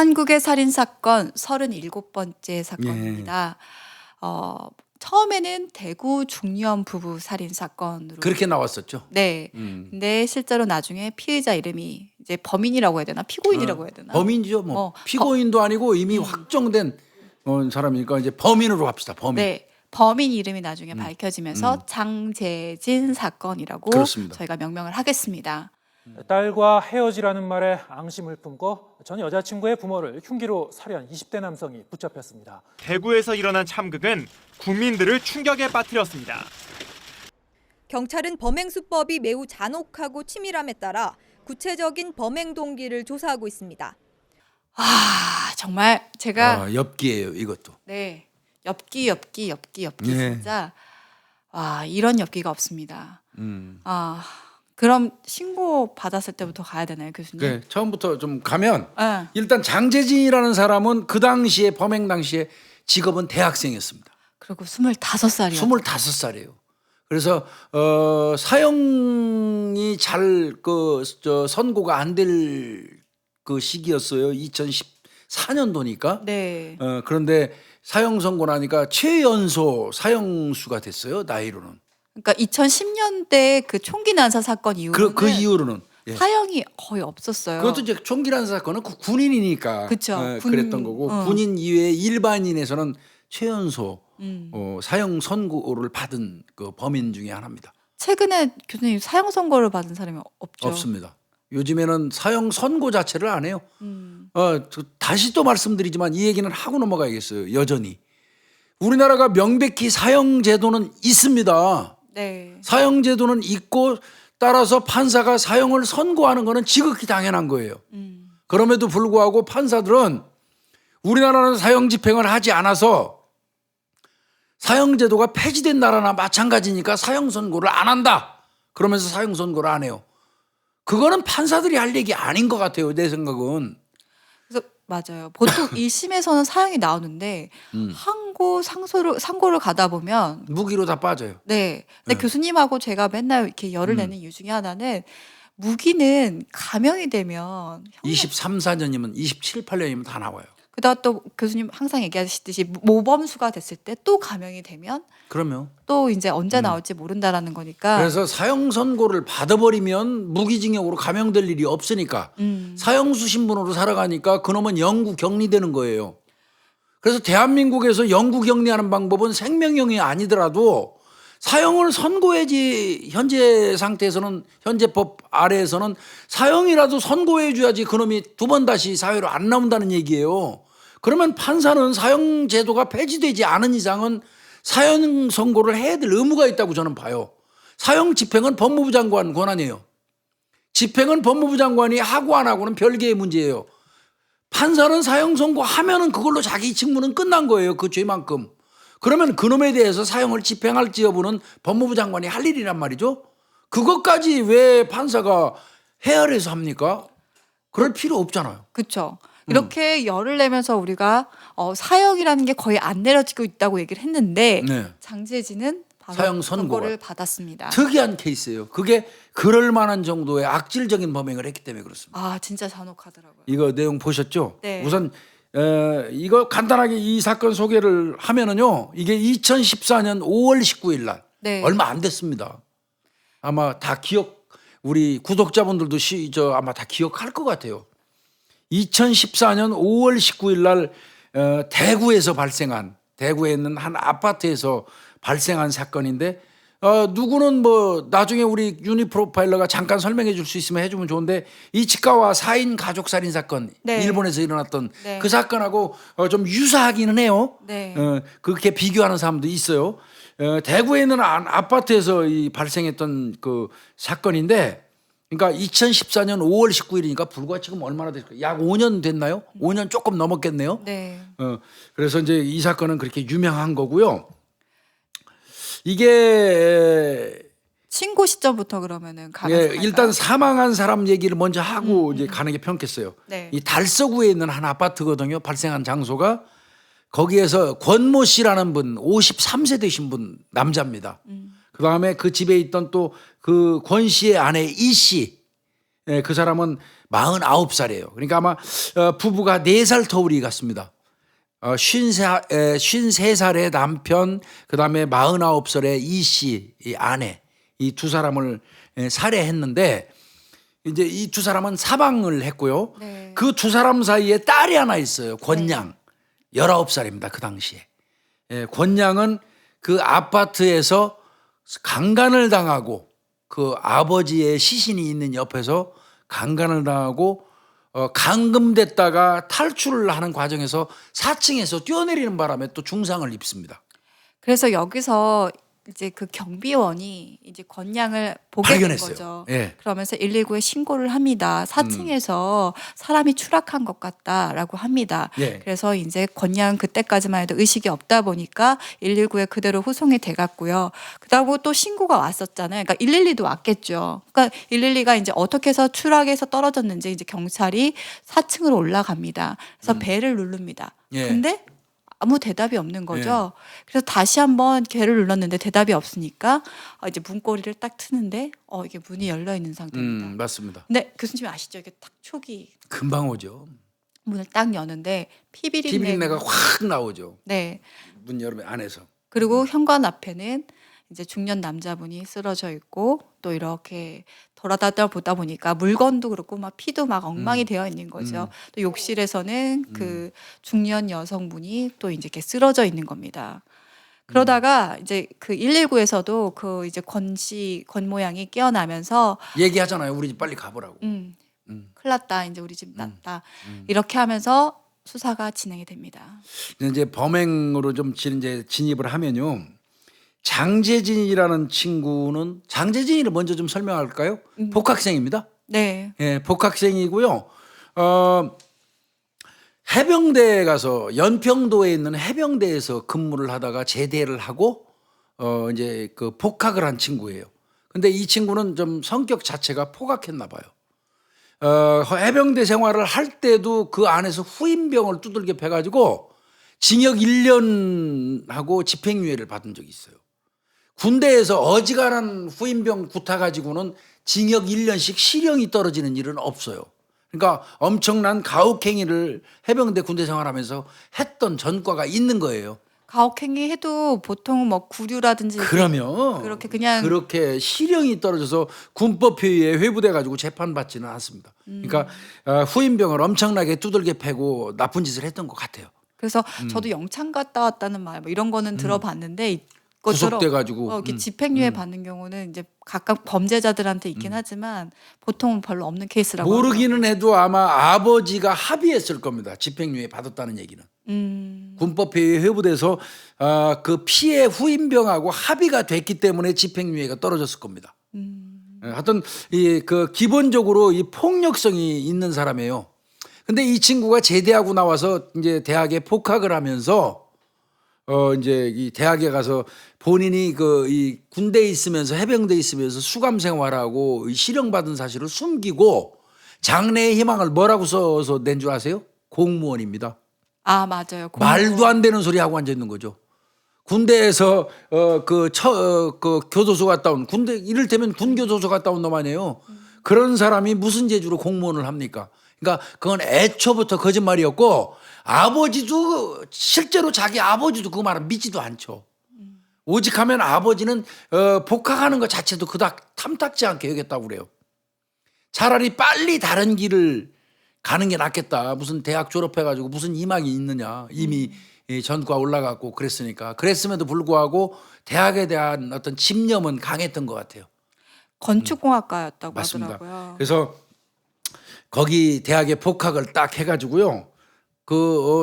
한국의 살인 사건 37번째 사건입니다. 처음에는 대구 중년 부부 살인 사건으로 그렇게 나왔었죠. 네. 근데 실제로 나중에 피의자 이름이 이제 범인이라고 해야 되나 피고인이라고 해야 되나? 범인이죠. 뭐 어, 피고인도 아니고 이미 확정된 사람이니까 이제 범인으로 합시다. 범인. 네. 범인 이름이 나중에 밝혀지면서 장재진 사건이라고 그렇습니다. 저희가 명명을 하겠습니다. 딸과 헤어지라는 말에 앙심을 품고 전 여자친구의 부모를 흉기로 살해한 20대 남성이 붙잡혔습니다. 대구에서 일어난 참극은 국민들을 충격에 빠뜨렸습니다. 경찰은 범행 수법이 매우 잔혹하고 치밀함에 따라 구체적인 범행 동기를 조사하고 있습니다. 정말 제가 엽기예요, 이것도. 네. 엽기 네. 진짜 이런 엽기가 없습니다. 그럼 신고 받았을 때부터 가야 되나요, 교수님? 네, 처음부터 좀 가면 네. 일단 장재진이라는 사람은 그 당시에 범행 당시에 직업은 대학생이었습니다. 그리고 25살이요. 25살이에요. 그래서 사형이 잘 선고가 안 될 그 시기였어요. 2014년도니까. 네. 그런데 사형 선고 나니까 최연소 사형수가 됐어요. 나이로는. 그러니까 2010년대 그 총기 난사 사건 이후로는 그 이후로는. 예. 사형이 거의 없었어요. 그것도 이제 총기 난사 사건은 군인이니까 그쵸. 그랬던 거고 군인 이외에 일반인에서는 최연소 사형 선고를 받은 그 범인 중에 하나입니다. 최근에 교수님 사형 선고를 받은 사람이 없죠. 없습니다. 요즘에는 사형 선고 자체를 안 해요. 다시 또 말씀드리지만 이 얘기는 하고 넘어가야겠어요. 여전히 우리나라가 명백히 사형 제도는 있습니다. 네. 사형 제도는 있고 따라서 판사가 사형을 선고하는 것은 지극히 당연한 거예요. 그럼에도 불구하고 판사들은 우리나라는 사형 집행을 하지 않아서 사형 제도가 폐지된 나라나 마찬가지니까 사형 선고를 안 한다. 그러면서 사형 선고를 안 해요. 그거는 판사들이 할 얘기 아닌 것 같아요. 내 생각은. 그래서 맞아요. 보통 1심에서는 사형이 나오는데 항고 상고를 가다 보면 무기로 다 빠져요. 네. 근데 교수님하고 제가 맨날 이렇게 열을 내는 이유 중에 하나는 무기는 감형이 되면 23, 4년이면 27, 8년이면 다 나와요. 그다음 또 교수님 항상 얘기하시듯이 모범수가 됐을 때 또 감형이 되면 그러면 또 이제 언제 나올지 모른다라는 거니까. 그래서 사형 선고를 받아버리면 무기징역으로 감형될 일이 없으니까 사형수 신분으로 살아가니까 그놈은 영구 격리되는 거예요. 그래서 대한민국에서 영구 격리하는 방법은 생명형이 아니더라도 사형을 선고해야지. 현재 상태에서는 현재 법 아래에서는 사형이라도 선고해 줘야지 그놈이 두 번 다시 사회로 안 나온다는 얘기예요. 그러면 판사는 사형 제도가 폐지되지 않은 이상은 사형 선고를 해야 될 의무가 있다고 저는 봐요. 사형 집행은 법무부 장관 권한이에요. 집행은 법무부 장관이 하고 안 하고는 별개의 문제예요. 판사는 사형 선고하면은 그걸로 자기 직무는 끝난 거예요. 그 죄만큼. 그러면 그놈에 대해서 사형을 집행할지 여부는 법무부 장관이 할 일이란 말이죠. 그것까지 왜 판사가 헤아려서 합니까? 그럴 필요 없잖아요. 그렇죠. 이렇게 열을 내면서 우리가 사형이라는 게 거의 안 내려지고 있다고 얘기를 했는데 네. 장재진은 바로 사형 선고를 받았습니다. 특이한 케이스예요. 그게 그럴 만한 정도의 악질적인 범행을 했기 때문에 그렇습니다. 진짜 잔혹하더라고요. 이거 내용 보셨죠? 네. 우선 이거 간단하게 이 사건 소개를 하면은요. 이게 2014년 5월 19일 날 네. 얼마 안 됐습니다. 아마 다 우리 구독자분들도 아마 다 기억할 것 같아요. 2014년 5월 19일 날 대구에 있는 한 아파트에서 발생한 사건인데 누구는 뭐 나중에 우리 유니 프로파일러가 잠깐 설명해 줄 수 있으면 해주면 좋은데 이치카와 4인 가족 살인 사건 네. 일본에서 일어났던 네. 그 사건하고 좀 유사하기는 해요. 네. 그렇게 비교하는 사람도 있어요. 대구에 있는 아파트에서 발생했던 그 사건인데 그러니까 2014년 5월 19일이니까 불과 지금 얼마나 됐을까요? 약 5년 됐나요? 5년 조금 넘었겠네요. 네. 그래서 이제 이 사건은 그렇게 유명한 거고요. 이게 신고 시점부터 그러면은 가면서 갈까요? 일단 사망한 사람 얘기를 먼저 하고 이제 가는 게 편겠어요. 네. 이 달서구에 있는 한 아파트거든요. 발생한 장소가 거기에서 권모 씨라는 분 53세 되신 분 남자입니다. 그다음에 그 집에 있던 또 그 권 씨의 아내 이 씨, 그 사람은 49살이에요. 그러니까 아마 부부가 4살 터울이 같습니다. 53살의 남편, 그다음에 49살의 이 씨, 이 아내, 이 두 사람을 살해했는데 이제 이 두 사람은 사망을 했고요. 네. 그 두 사람 사이에 딸이 하나 있어요. 권양. 19살입니다. 그 당시에. 권양은 그 아파트에서 강간을 당하고 그 아버지의 시신이 있는 옆에서 강간을 당하고 감금됐다가 탈출을 하는 과정에서 4층에서 뛰어내리는 바람에 또 중상을 입습니다. 그래서 여기서 이제 그 경비원이 이제 권양을 보게 된 발견했어요. 거죠. 예. 그러면서 119에 신고를 합니다. 4층에서 사람이 추락한 것 같다라고 합니다. 예. 그래서 이제 권양은 그때까지만 해도 의식이 없다 보니까 119에 그대로 후송이 돼갔고요. 그다음에 또 신고가 왔었잖아요. 그러니까 112도 왔겠죠. 그러니까 112가 이제 어떻게 해서 추락해서 떨어졌는지 이제 경찰이 4층으로 올라갑니다. 그래서 배를 누릅니다. 예. 근데 아무 대답이 없는 거죠. 그래서 다시 한번 걔를 눌렀는데 대답이 없으니까 이제 문고리를 딱 트는데 이게 문이 열려 있는 상태입니다. 맞습니다. 근데 교수님 아시죠? 이게 딱 촉이 금방 오죠. 문을 딱 여는데 피비린내가 피비린내가 확 나오죠. 네. 문 열면 안에서. 그리고 현관 앞에는 이제 중년 남자분이 쓰러져 있고 또 이렇게 돌아다니다 보다 보니까 물건도 그렇고 막 피도 막 엉망이 되어 있는 거죠. 또 욕실에서는 그 중년 여성분이 또 이제 이렇게 쓰러져 있는 겁니다. 그러다가 이제 그 119에서도 그 이제 권 모양이 깨어나면서 얘기하잖아요. 우리 집 빨리 가보라고. 큰일 났다. 이제 우리 집 났다. 이렇게 하면서 수사가 진행이 됩니다. 이제 범행으로 좀 이제 진입을 하면요. 장재진이라는 친구는 장재진이를 먼저 좀 설명할까요? 복학생입니다. 네. 예, 복학생이고요. 해병대에 가서 연평도에 있는 해병대에서 근무를 하다가 제대를 하고 이제 그 복학을 한 친구예요. 근데 이 친구는 좀 성격 자체가 포각했나 봐요. 해병대 생활을 할 때도 그 안에서 후임병을 두들겨 패가지고 징역 1년하고 집행유예를 받은 적이 있어요. 군대에서 어지간한 후임병 구타가지고는 징역 1년씩 실형이 떨어지는 일은 없어요. 그러니까 엄청난 가혹행위를 해병대 군대 생활하면서 했던 전과가 있는 거예요. 가혹행위 해도 보통 뭐 구류라든지 그러면 그렇게 그냥 그렇게 실형이 떨어져서 군법회의에 회부돼 가지고 재판받지는 않습니다. 그러니까 후임병을 엄청나게 두들겨 패고 나쁜 짓을 했던 것 같아요. 그래서 저도 영창 갔다 왔다는 말 뭐 이런 거는 들어봤는데 이것처럼 구속돼 가지고 이렇게 집행유예 받는 경우는 이제 각각 범죄자들한테 있긴 하지만 보통은 별로 없는 케이스라고 모르기는 해도 아마 아버지가 합의했을 겁니다. 집행유예 받았다는 얘기는. 군법회의에 회부돼서 그 피해 후임병하고 합의가 됐기 때문에 집행유예가 떨어졌을 겁니다. 하여튼 그 기본적으로 이 폭력성이 있는 사람이에요. 근데 이 친구가 제대하고 나와서 이제 대학에 복학을 하면서 이제 이 대학에 가서 본인이 이 군대에 있으면서 해병대에 있으면서 수감 생활하고 실형 받은 사실을 숨기고 장래의 희망을 뭐라고 써서 낸 줄 아세요? 공무원입니다. 아 맞아요. 말도 안 되는 소리 하고 앉아 있는 거죠. 군대에서 그 교도소 갔다 온 군대 이를테면 군교도소 갔다 온 놈 아니에요. 그런 사람이 무슨 재주로 공무원을 합니까? 그러니까 그건 애초부터 거짓말이었고 아버지도 실제로 자기 아버지도 그 말을 믿지도 않죠. 오직 하면 아버지는 복학하는 것 자체도 그닥 탐탁지 않게 여겼다고 그래요. 차라리 빨리 다른 길을 가는 게 낫겠다. 무슨 대학 졸업해가지고 무슨 희망이 있느냐. 이미 전과 올라갔고 그랬으니까. 그랬음에도 불구하고 대학에 대한 어떤 집념은 강했던 것 같아요. 건축공학과였다고 맞습니다. 하더라고요. 그래서 거기 대학에 복학을 딱 해가지고요.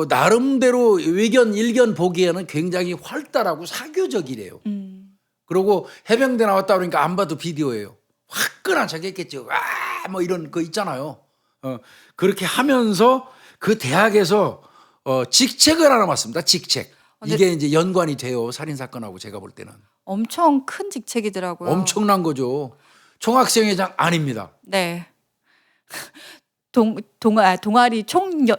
나름대로 일견 보기에는 굉장히 활달하고 사교적이래요. 그리고 해병대 나왔다 그러니까 안 봐도 비디오예요. 화끈한 척했겠죠. 뭐 이런 거 있잖아요. 그렇게 하면서 그 대학에서 직책을 하나 맡습니다. 직책. 이게 이제 연관이 돼요. 살인 사건하고 제가 볼 때는. 엄청 큰 직책이더라고요. 엄청난 거죠. 총학생회장 아닙니다. 네.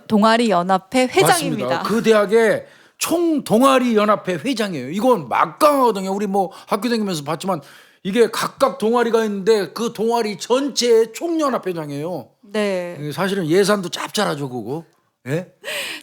동아리 연합회 회장입니다. 맞습니다. 그 대학의 총 동아리 연합회 회장이에요. 이건 막강하거든요. 우리 뭐 학교 다니면서 봤지만 이게 각각 동아리가 있는데 그 동아리 전체의 총연합회장이에요. 네. 사실은 예산도 짭짤하죠, 그거. 예?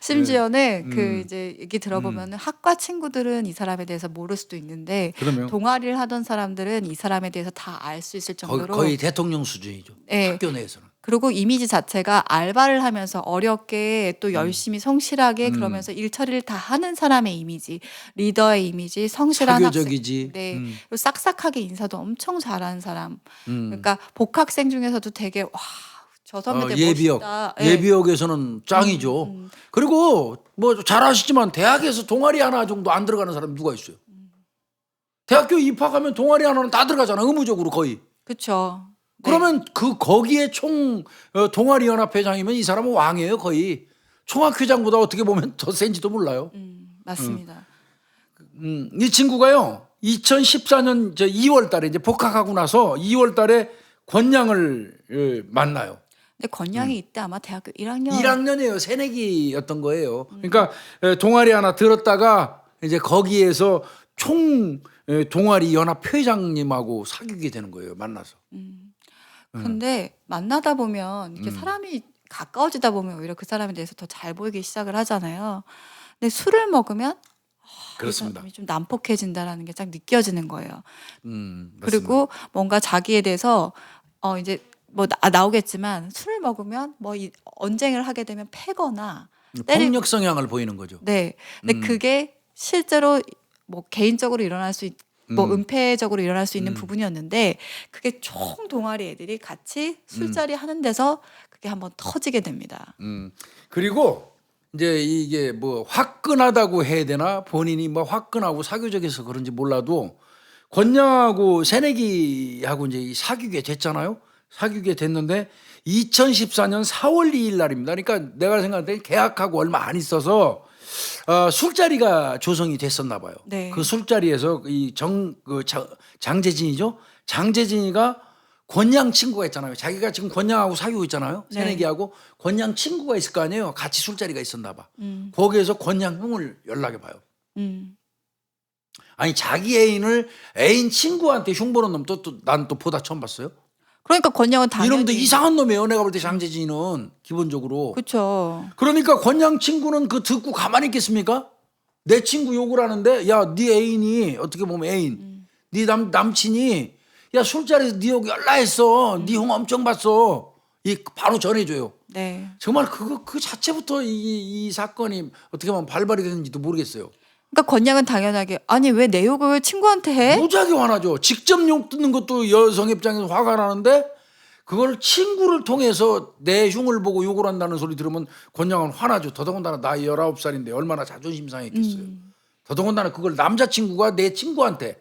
심지어는 그 이제 얘기 들어보면은 학과 친구들은 이 사람에 대해서 모를 수도 있는데 그러면 동아리를 하던 사람들은 이 사람에 대해서 다 알 수 있을 정도로 거의 대통령 수준이죠. 네. 학교 내에서는. 그리고 이미지 자체가 알바를 하면서 어렵게 또 열심히 성실하게 그러면서 일 처리를 다 하는 사람의 이미지, 리더의 이미지, 성실한 사교적이지. 학생, 네, 그리고 싹싹하게 인사도 엄청 잘하는 사람. 음. 그러니까 복학생 중에서도 되게 와, 저 선배 되게 예비역. 멋있다. 예. 예비역에서는 짱이죠. 그리고 뭐 잘 아시지만 대학에서 동아리 하나 정도 안 들어가는 사람이 누가 있어요? 대학교 입학하면 동아리 하나는 다 들어가잖아. 의무적으로 거의. 그렇죠. 그러면 그 거기에 동아리 연합회장이면 이 사람은 왕이에요, 거의. 총학회장보다 어떻게 보면 더 센지도 몰라요. 맞습니다. 이 친구가요. 2014년 2월 달에 이제 복학하고 나서 2월 달에 권양을 만나요. 근데 권양이 이때 아마 대학교 1학년 1학년이에요. 새내기였던 거예요. 그러니까 동아리 하나 들었다가 이제 거기에서 동아리 연합 회장님하고 사귀게 되는 거예요. 만나서. 근데 만나다 보면 이렇게 사람이 가까워지다 보면 오히려 그 사람에 대해서 더 잘 보이기 시작을 하잖아요. 근데 술을 먹으면 이 그렇습니다. 사람이 좀 난폭해진다라는 게 딱 느껴지는 거예요. 맞습니다. 그리고 뭔가 자기에 대해서 이제 뭐 나오겠지만 술을 먹으면 뭐 언쟁을 하게 되면 패거나 때리고 폭력 성향을 보이는 거죠. 네. 근데 그게 실제로 뭐 개인적으로 일어날 수 뭐 은폐적으로 일어날 수 있는 부분이었는데 그게 총 동아리 애들이 같이 술자리 하는 데서 그게 한번 터지게 됩니다. 그리고 이제 이게 뭐 화끈하다고 해야 되나 본인이 뭐 화끈하고 사교적에서 그런지 몰라도 권양하고 새내기하고 이제 사귀게 됐잖아요. 사귀게 됐는데 2014년 4월 2일 날입니다. 그러니까 내가 생각할 때 계약하고 얼마 안 있어서 술자리가 조성이 됐었나 봐요. 네. 그 술자리에서 장재진이죠. 장재진이가 권양 친구가 있잖아요. 자기가 지금 권양하고 사귀고 있잖아요. 네. 새내기하고 권양 친구가 있을 거 아니에요. 같이 술자리가 있었나 봐. 거기에서 권양 형을 연락해 봐요. 음. 아니 자기 애인 친구한테 흉보는 놈 난 또 보다 처음 봤어요. 그러니까 권양은 당연히 이놈도 이상한 놈이에요. 내가 볼 때 장재진은 기본적으로. 그렇죠. 그러니까 권양 친구는 그 듣고 가만히 있겠습니까? 내 친구 욕을 하는데 야, 네 애인이 어떻게 보면 애인, 네 남친이 야 술자리에서 네 욕 연락했어. 네 형 엄청 봤어. 이 바로 전해줘요. 네. 정말 그 자체부터 이 사건이 어떻게 보면 발발이 됐는지도 모르겠어요. 그러니까 권양은 당연하게 아니 왜 내 욕을 친구한테 해? 무지하게 화나죠. 직접 욕 듣는 것도 여성 입장에서 화가 나는데 그걸 친구를 통해서 내 흉을 보고 욕을 한다는 소리 들으면 권양은 화나죠. 더더군다나 나 19살인데 얼마나 자존심 상했겠어요. 더더군다나 그걸 남자친구가 내 친구한테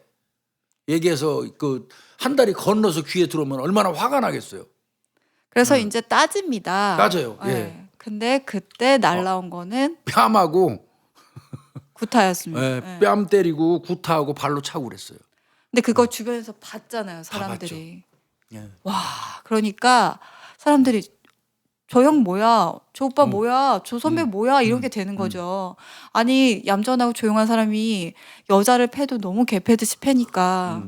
얘기해서 그 한 달이 건너서 귀에 들어오면 얼마나 화가 나겠어요. 그래서 이제 따집니다. 따져요. 네. 예. 근데 그때 날라온 거는 뺨하고 구타였습니다. 네. 뺨 때리고 구타하고 발로 차고 그랬어요. 근데 그거 주변에서 봤잖아요, 사람들이. 예. 와, 그러니까 사람들이 저 형 뭐야, 저 오빠 뭐야, 저 선배 뭐야 이렇게 되는 거죠. 아니 얌전하고 조용한 사람이 여자를 패도 너무 개패듯이 패니까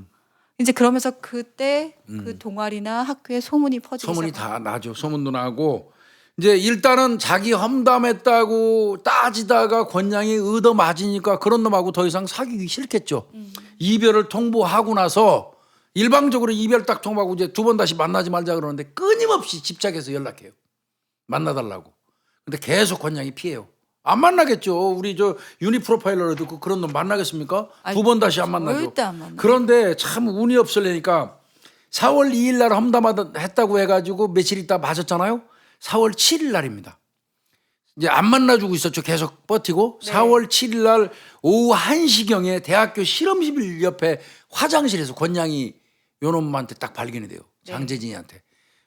이제 그러면서 그때 그 동아리나 학교에 소문이 퍼지기 소문이 시작해요. 다 나죠. 소문도 나고 이제 일단은 자기 험담했다고 따지다가 권양이 얻어 맞으니까 그런 놈하고 더 이상 사귀기 싫겠죠. 이별을 통보하고 나서 일방적으로 이별 딱 통보하고 이제 두 번 다시 만나지 말자 그러는데 끊임없이 집착해서 연락해요. 만나달라고. 근데 계속 권양이 피해요. 안 만나겠죠. 우리 저 유니 프로파일러도 그런 놈 만나겠습니까? 두 번 다시 안 만나죠. 절대 안 만나요. 그런데 참 운이 없으려니까 4월 2일 날 험담했다고 해가지고 며칠 있다 맞았잖아요. 4월 7일 날입니다. 이제 안 만나주고 있었죠. 계속 버티고. 네. 4월 7일 날 오후 1시경에 대학교 실험실 옆에 화장실에서 권양이 요놈한테 딱 발견이 돼요. 네. 장재진이한테.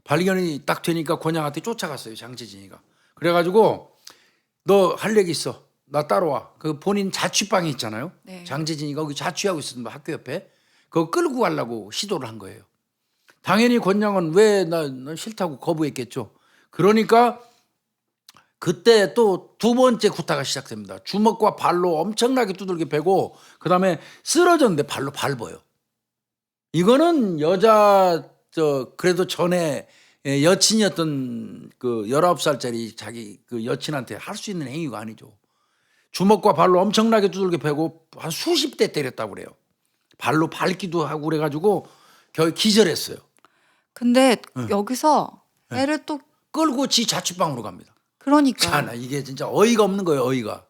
발견이 딱 되니까 권양한테 쫓아갔어요. 장재진이가. 그래가지고 너 할 얘기 있어. 나 따라와. 그 본인 자취방이 있잖아요. 네. 장재진이가 거기 자취하고 있었는데 학교 옆에. 그거 끌고 가려고 시도를 한 거예요. 당연히 권양은 왜 나 싫다고 거부했겠죠. 그러니까 그때 또 두 번째 구타가 시작됩니다. 주먹과 발로 엄청나게 두들겨 패고 그다음에 쓰러졌는데 발로 밟아요. 이거는 여자 그래도 전에 여친이었던 그 19살짜리 자기 그 여친한테 할 수 있는 행위가 아니죠. 주먹과 발로 엄청나게 두들겨 패고 한 수십 대 때렸다고 그래요. 발로 밟기도 하고 그래가지고 거의 기절했어요. 근데 여기서 애를 또 끌고 지 자취방으로 갑니다. 그러니까 자, 이게 진짜 어이가 없는 거예요. 어이가.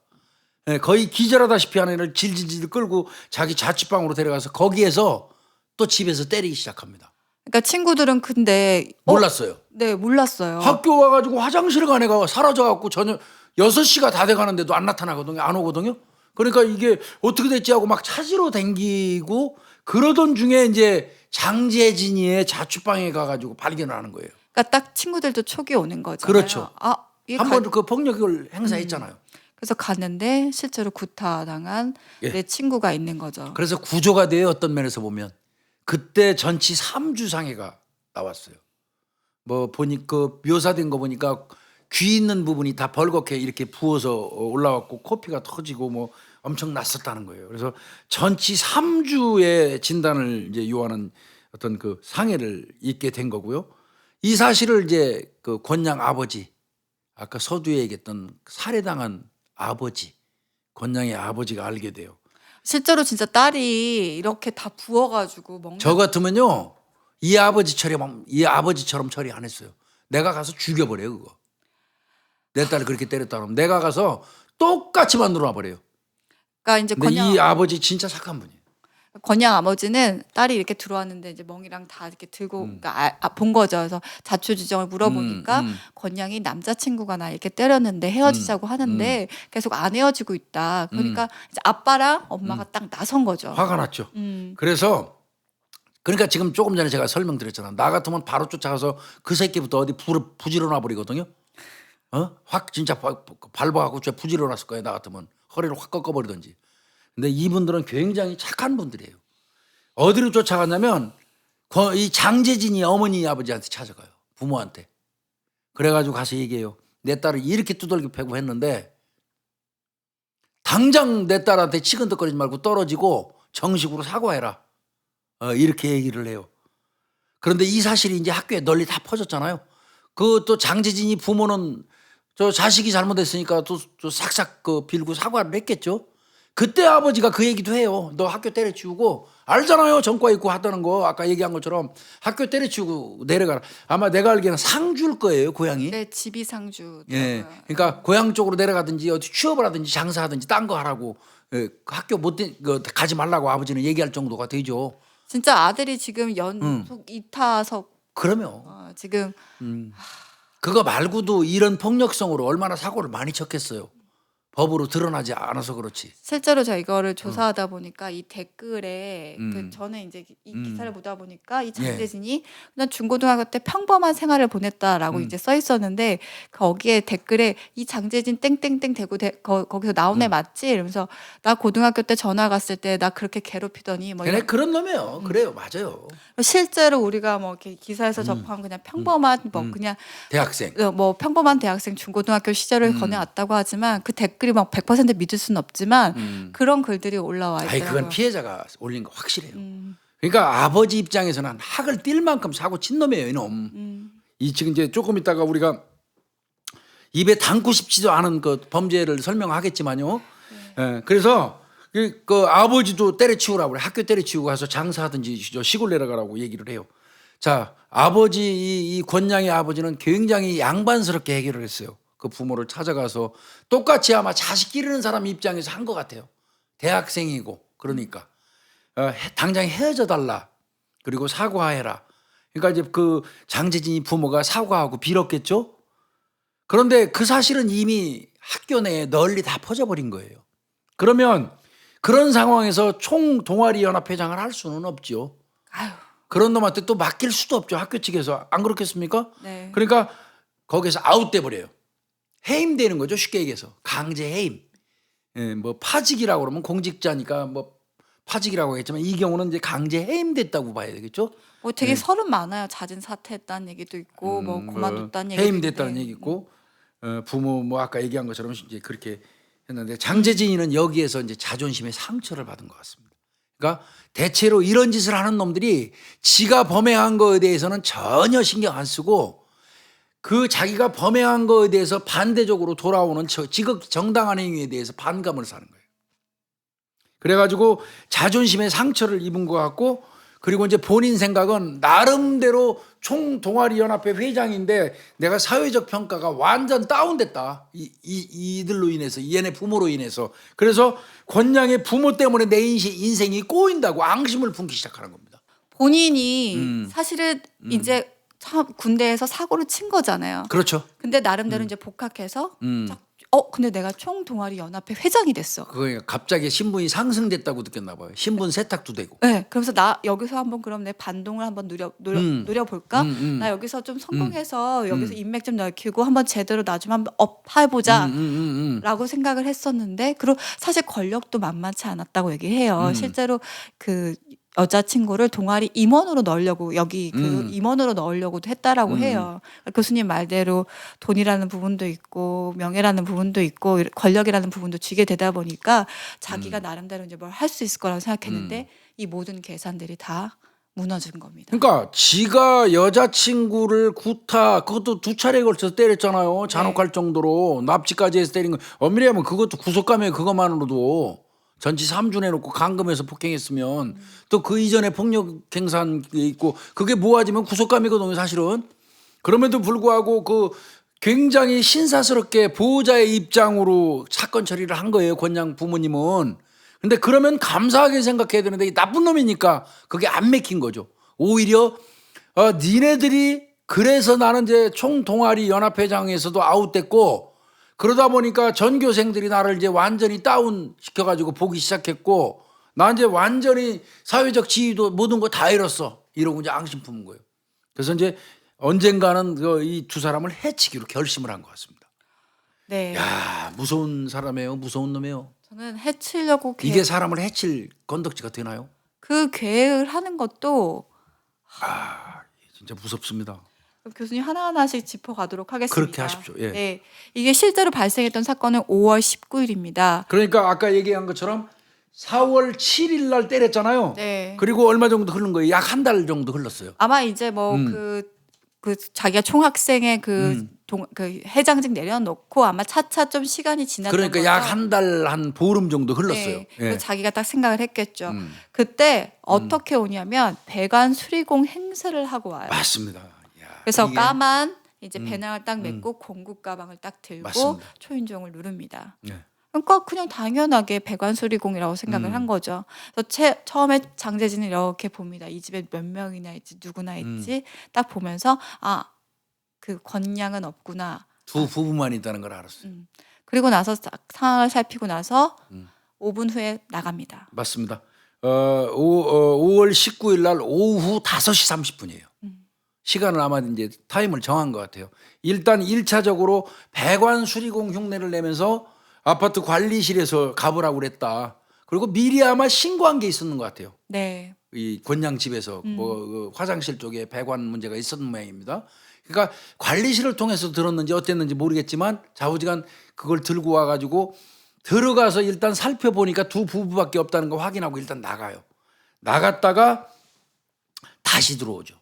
예, 거의 기절하다시피 하는 애를 질질질 끌고 자기 자취방으로 데려가서 거기에서 또 집에서 때리기 시작합니다. 그러니까 친구들은 근데 몰랐어요. 네, 몰랐어요. 학교 와가지고 화장실 간 애가 사라져갖고 저녁 6시가 다 돼가는데도 안 나타나거든요. 안 오거든요. 그러니까 이게 어떻게 됐지 하고 막 찾으러 댕기고 그러던 중에 이제 장재진이의 자취방에 가가지고 발견을 하는 거예요. 그러니까 딱 친구들도 촉이 오는 거잖아요. 그렇죠. 이게 한 번 그 폭력을 행사했잖아요. 그래서 갔는데 실제로 구타당한 예. 내 친구가 있는 거죠. 그래서 구조가 돼요. 어떤 면에서 보면 그때 전치 3주 상해가 나왔어요. 뭐 보니 그 묘사된 거 보니까 귀 있는 부분이 다 벌겋게 이렇게 부어서 올라왔고 코피가 터지고 뭐 엄청 났었다는 거예요. 그래서 전치 3주의 진단을 이제 요하는 어떤 그 상해를 입게 된 거고요. 이 사실을 이제 그 권양 아버지 아까 서두에 얘기했던 살해당한 아버지 권양의 아버지가 알게 돼요. 실제로 진짜 딸이 이렇게 다 부어가지고 먹는 저 같으면요 이 아버지처럼 처리 안 했어요. 내가 가서 죽여버려요 그거. 내 딸을 그렇게 때렸다 그러면 내가 가서 똑같이 만들어 버려요. 그러니까 이제 근데 이 아버지 진짜 착한 분이에요. 권양 아버지는 딸이 이렇게 들어왔는데 이제 멍이랑 다 이렇게 들고 그러니까 본 거죠. 그래서 자초지종을 물어보니까 권양이 남자친구가 나 이렇게 때렸는데 헤어지자고 하는데 계속 안 헤어지고 있다. 그러니까 이제 아빠랑 엄마가 딱 나선 거죠. 화가 났죠. 그래서 그러니까 지금 조금 전에 제가 설명드렸잖아. 나 같으면 바로 쫓아가서 그 새끼부터 어디 부지런놔 버리거든요. 확 진짜 밟아갖고 부지런놨을 거예요. 나 같으면 허리를 확 꺾어버리든지. 근데 이분들은 굉장히 착한 분들이에요. 어디로 쫓아갔냐면 이 장재진이 어머니 아버지한테 찾아가요. 부모한테. 그래가지고 가서 얘기해요. 내 딸을 이렇게 두들겨 패고 했는데 당장 내 딸한테 치근덕거리지 말고 떨어지고 정식으로 사과해라. 이렇게 얘기를 해요. 그런데 이 사실이 이제 학교에 널리 다 퍼졌잖아요. 그 또 장재진이 부모는 저 자식이 잘못했으니까 또 싹싹 그 빌고 사과를 했겠죠. 그때 아버지가 그 얘기도 해요. 너 학교 때려치우고 알잖아요. 전과 있고 하다는 거 아까 얘기한 것처럼 학교 때려치우고 내려가라. 아마 내가 알기에는 상 줄 거예요. 고향이. 네, 집이 상주. 예. 그러니까 고향 쪽으로 내려가든지 어디 취업을 하든지 장사하든지 딴 거 하라고 학교 가지 말라고 아버지는 얘기할 정도가 되죠. 진짜 아들이 지금 연속 2타석 그러면 지금 그거 말고도 이런 폭력성으로 얼마나 사고를 많이 쳤겠어요. 법으로 드러나지 않아서 그렇지. 실제로 제가 이거를 조사하다 보니까 이 댓글에 그 저는 이제 이 기사를 보다 보니까 이 장재진이 그냥 중고등학교 때 평범한 생활을 보냈다라고 이제 써 있었는데 거기에 댓글에 이 장재진 땡땡땡 대고 거기서 나온 애 맞지? 이러면서 나 고등학교 때 전화 갔을 때 나 그렇게 괴롭히더니 뭐 그래 이런. 그런 놈이에요. 그래요, 맞아요. 실제로 우리가 뭐 이렇게 기사에서 접한 그냥 평범한 뭐 그냥 대학생. 뭐 평범한 대학생 중고등학교 시절을 거내왔다고 하지만 그 댓글이 막 100% 믿을 수는 없지만 그런 글들이 올라와 아니 있더라고요. 그건 피해자가 올린 거 확실해요. 그러니까 아버지 입장에서는 학을 띨 만큼 사고 친 놈이에요, 이놈. 이 지금 이제 조금 있다가 우리가 입에 담고 싶지도 않은 그 범죄를 설명하겠지만요. 예, 그래서 그 아버지도 때려치우라고 그래. 학교 때려치우고 가서 장사하든지 시골 내려가라고 얘기를 해요. 자, 아버지 이 권양의 아버지는 굉장히 양반스럽게 해결을 했어요. 그 부모를 찾아가서 똑같이 아마 자식 기르는 사람 입장에서 한 것 같아요. 대학생이고 그러니까 당장 헤어져 달라. 그리고 사과해라. 그러니까 이제 그 장재진이 부모가 사과하고 빌었겠죠. 그런데 그 사실은 이미 학교 내에 널리 다 퍼져버린 거예요. 그러면 그런 상황에서 총동아리연합회장을 할 수는 없죠. 아유. 그런 놈한테 또 맡길 수도 없죠. 학교 측에서. 안 그렇겠습니까? 네. 그러니까 거기서 아웃돼 버려요. 해임되는 거죠. 쉽게 얘기해서. 강제 해임. 예, 뭐 파직이라고 그러면 공직자니까 뭐 파직이라고 하겠지만 이 경우는 이제 강제 해임됐다고 봐야 되겠죠. 뭐 되게 설은 많아요. 잦은 사퇴했다는 얘기도 있고 뭐 그만뒀다는 얘기도 해임됐다는 있는데. 얘기 있고 부모 뭐 아까 얘기한 것처럼 이제 그렇게 했는데 장재진이는 여기에서 이제 자존심의 상처를 받은 것 같습니다. 그러니까 대체로 이런 짓을 하는 놈들이 지가 범행한 거에 대해서는 전혀 신경 안 쓰고 그 자기가 범행한 거에 대해서 반대적으로 돌아오는 지극히 정당한 행위에 대해서 반감을 사는 거예요. 그래가지고 자존심에 상처를 입은 것 같고, 그리고 이제 본인 생각은 나름대로 총동아리연합회 회장인데 내가 사회적 평가가 완전 다운됐다. 이들로 인해서, 얘네 부모로 인해서. 그래서 권양의 부모 때문에 내 인생이 꼬인다고 앙심을 품기 시작하는 겁니다. 본인이 사실은 이제 참 군대에서 사고를 친 거잖아요. 그렇죠. 근데 나름대로 이제 복학해서 근데 내가 총동아리 연합회 회장이 됐어. 그거예요. 갑자기 신분이 상승됐다고 느꼈나 봐요. 신분 세탁도 되고. 네, 그래서 나 여기서 한번 그럼 내 반동을 한번 노려볼까? 나 여기서 좀 성공해서 여기서 인맥 좀 넓히고 한번 제대로 나 좀 한번 업 해보자. 라고 생각을 했었는데, 그리고 사실 권력도 만만치 않았다고 얘기해요. 실제로 그 여자친구를 동아리 임원으로 넣으려고 여기 그 임원으로 넣으려고도 했다라고 해요. 교수님 말대로 돈이라는 부분도 있고 명예라는 부분도 있고 권력이라는 부분도 쥐게 되다 보니까 자기가 나름대로 이제 뭘 할 수 있을 거라고 생각했는데 이 모든 계산들이 다 무너진 겁니다. 그러니까 지가 여자친구를 그것도 2차례에 걸쳐서 때렸잖아요. 잔혹할 정도로 납치까지 해서 때린 거. 엄밀히 하면 그것도 구속감에 그것만으로도 전치 3주 내놓고 감금해서 폭행했으면 또 그 이전에 폭력 행사한 게 있고 그게 모아지면 구속감이거든요, 사실은. 그럼에도 불구하고 그 굉장히 신사스럽게 보호자의 입장으로 사건 처리를 한 거예요, 권양 부모님은. 근데 그러면 감사하게 생각해야 되는데 이 나쁜 놈이니까 그게 안 맥힌 거죠. 오히려 니네들이 그래서 나는 이제 총동아리 연합회장에서도 아웃됐고 그러다 보니까 전교생들이 나를 이제 완전히 다운 시켜가지고 보기 시작했고 나 이제 완전히 사회적 지위도 모든 거 다 잃었어. 이러고 이제 앙심 품은 거예요. 그래서 이제 언젠가는 이 두 사람을 해치기로 결심을 한 것 같습니다. 네. 야, 무서운 사람이에요. 무서운 놈이에요. 저는 해치려고 이게 사람을 해칠 건덕지가 되나요? 그 계획을 하는 것도 진짜 무섭습니다. 교수님 하나하나씩 짚어가도록 하겠습니다. 그렇게 하십시오. 예. 네, 이게 실제로 발생했던 사건은 5월 19일입니다. 그러니까 아까 얘기한 것처럼 4월 7일 날 때렸잖아요. 네. 그리고 얼마 정도 흐른 거예요? 약 한 달 정도 흘렀어요. 아마 이제 뭐 그 자기가 총학생의 그 회장직 내려놓고 아마 차차 좀 시간이 지났던 그러니까 거죠. 약 한 달 한 보름 정도 흘렀어요. 네. 예. 그리고 자기가 딱 생각을 했겠죠. 그때 어떻게 오냐면 배관 수리공 행세를 하고 와요. 맞습니다. 야, 그래서 이게- 까만 이제 배낭을 딱 메고 공구 가방을 딱 들고 맞습니다. 초인종을 누릅니다. 네. 그러니까 그냥 당연하게 배관수리공이라고 생각을 한 거죠. 그래서 처음에 장재진을 이렇게 봅니다. 이 집에 몇 명이나 있지, 누구나 있지. 딱 보면서 그 권양은 없구나. 두 부부만 있다는 걸 알았어요. 그리고 나서 상황을 살피고 나서 5분 후에 나갑니다. 맞습니다. 5월 19일 날 오후 5시 30분이에요. 시간을 아마 이제 타임을 정한 것 같아요. 일단 1차적으로 배관 수리공 흉내를 내면서 아파트 관리실에서 가보라고 그랬다. 그리고 미리 아마 신고한 게 있었는 것 같아요. 네. 이 권양 집에서 그 화장실 쪽에 배관 문제가 있었는 모양입니다. 그러니까 관리실을 통해서 들었는지 어땠는지 모르겠지만 좌우지간 그걸 들고 와가지고 들어가서 일단 살펴보니까 두 부부밖에 없다는 거 확인하고 일단 나가요. 나갔다가 다시 들어오죠.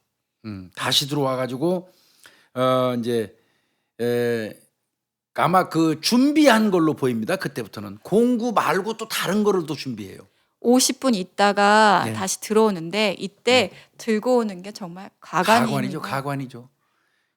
다시 들어와가지고 이제 아마 그 준비한 걸로 보입니다. 그때부터는 공구 말고 또 다른 거를 또 준비해요. 50분 있다가 네. 다시 들어오는데 이때 들고 오는 게 정말 가관이죠, 가관이죠.